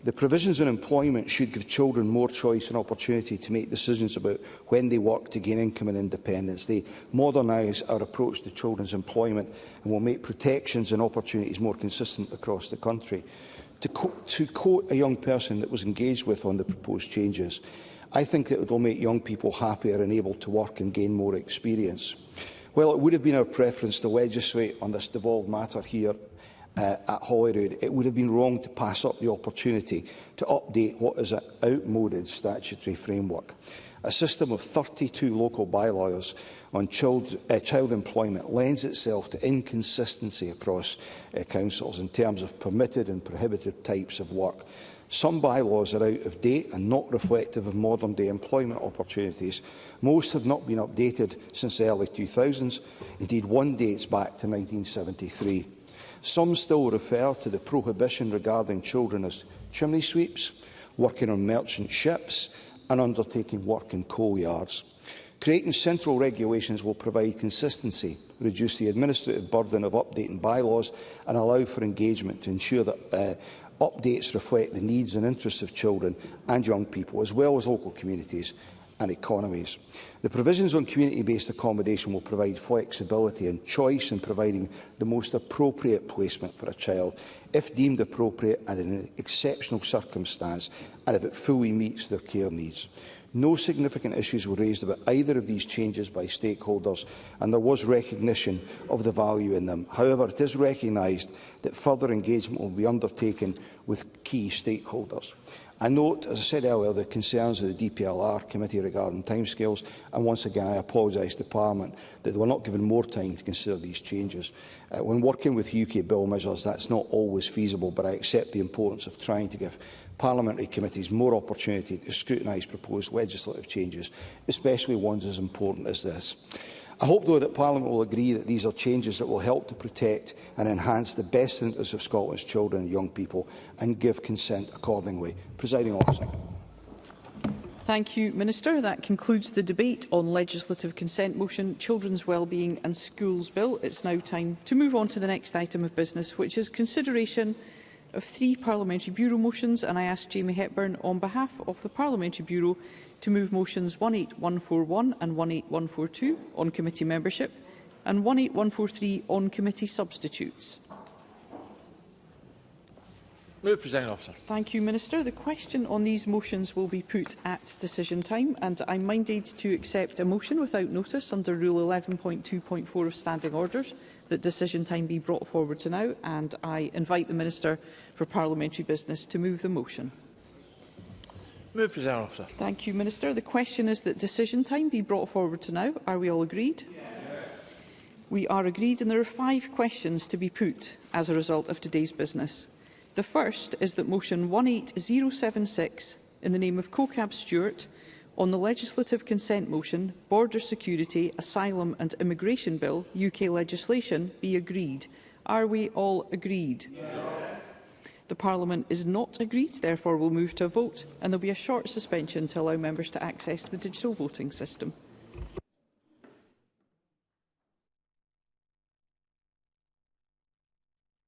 The provisions on employment should give children more choice and opportunity to make decisions about when they work to gain income and independence. They modernise our approach to children's employment and will make protections and opportunities more consistent across the country. To quote a young person that was engaged with on the proposed changes, I think that it will make young people happier and able to work and gain more experience. While it would have been our preference to legislate on this devolved matter here at Holyrood, it would have been wrong to pass up the opportunity to update what is an outmoded statutory framework. A system of 32 local bylaws on child employment lends itself to inconsistency across councils in terms of permitted and prohibited types of work. Some bylaws are out of date and not reflective of modern-day employment opportunities. Most have not been updated since the early 2000s. Indeed, one dates back to 1973. Some still refer to the prohibition regarding children as chimney sweeps, working on merchant ships and undertaking work in coal yards. Creating central regulations will provide consistency, reduce the administrative burden of updating bylaws and allow for engagement to ensure that updates reflect the needs and interests of children and young people, as well as local communities and economies. The provisions on community-based accommodation will provide flexibility and choice in providing the most appropriate placement for a child, if deemed appropriate and in an exceptional circumstance, and if it fully meets their care needs. No significant issues were raised about either of these changes by stakeholders, and there was recognition of the value in them. However, it is recognised that further engagement will be undertaken with key stakeholders. I note, as I said earlier, the concerns of the DPLR committee regarding timescales, and once again I apologise to Parliament that they were not given more time to consider these changes. When working with UK bill measures, that's not always feasible, but I accept the importance of trying to give parliamentary committees more opportunity to scrutinise proposed legislative changes, especially ones as important as this. I hope, though, that Parliament will agree that these are changes that will help to protect and enhance the best interests of Scotland's children and young people, and give consent accordingly. Presiding Officer. Thank you, Minister. That concludes the debate on legislative consent motion, Children's Wellbeing and Schools Bill. It's now time to move on to the next item of business, which is consideration of 3 Parliamentary Bureau motions, and I ask Jamie Hepburn on behalf of the Parliamentary Bureau to move motions 18141 and 18142 on committee membership and 18143 on committee substitutes. Move, Presiding Officer. Thank you, Minister. The question on these motions will be put at decision time, and I'm minded to accept a motion without notice under Rule 11.2.4 of Standing Orders that decision time be brought forward to now, and I invite the Minister for Parliamentary Business to move the motion. Move, Presiding Officer. Thank you, Minister. The question is that decision time be brought forward to now. Are we all agreed? Yes. We are agreed, and there are 5 questions to be put as a result of today's business. The first is that motion 18076, in the name of CoCab Stewart, on the legislative consent motion, Border Security, Asylum and Immigration Bill, UK legislation, be agreed. Are we all agreed? Yes. The Parliament is not agreed, therefore we'll move to a vote, and there will be a short suspension to allow members to access the digital voting system.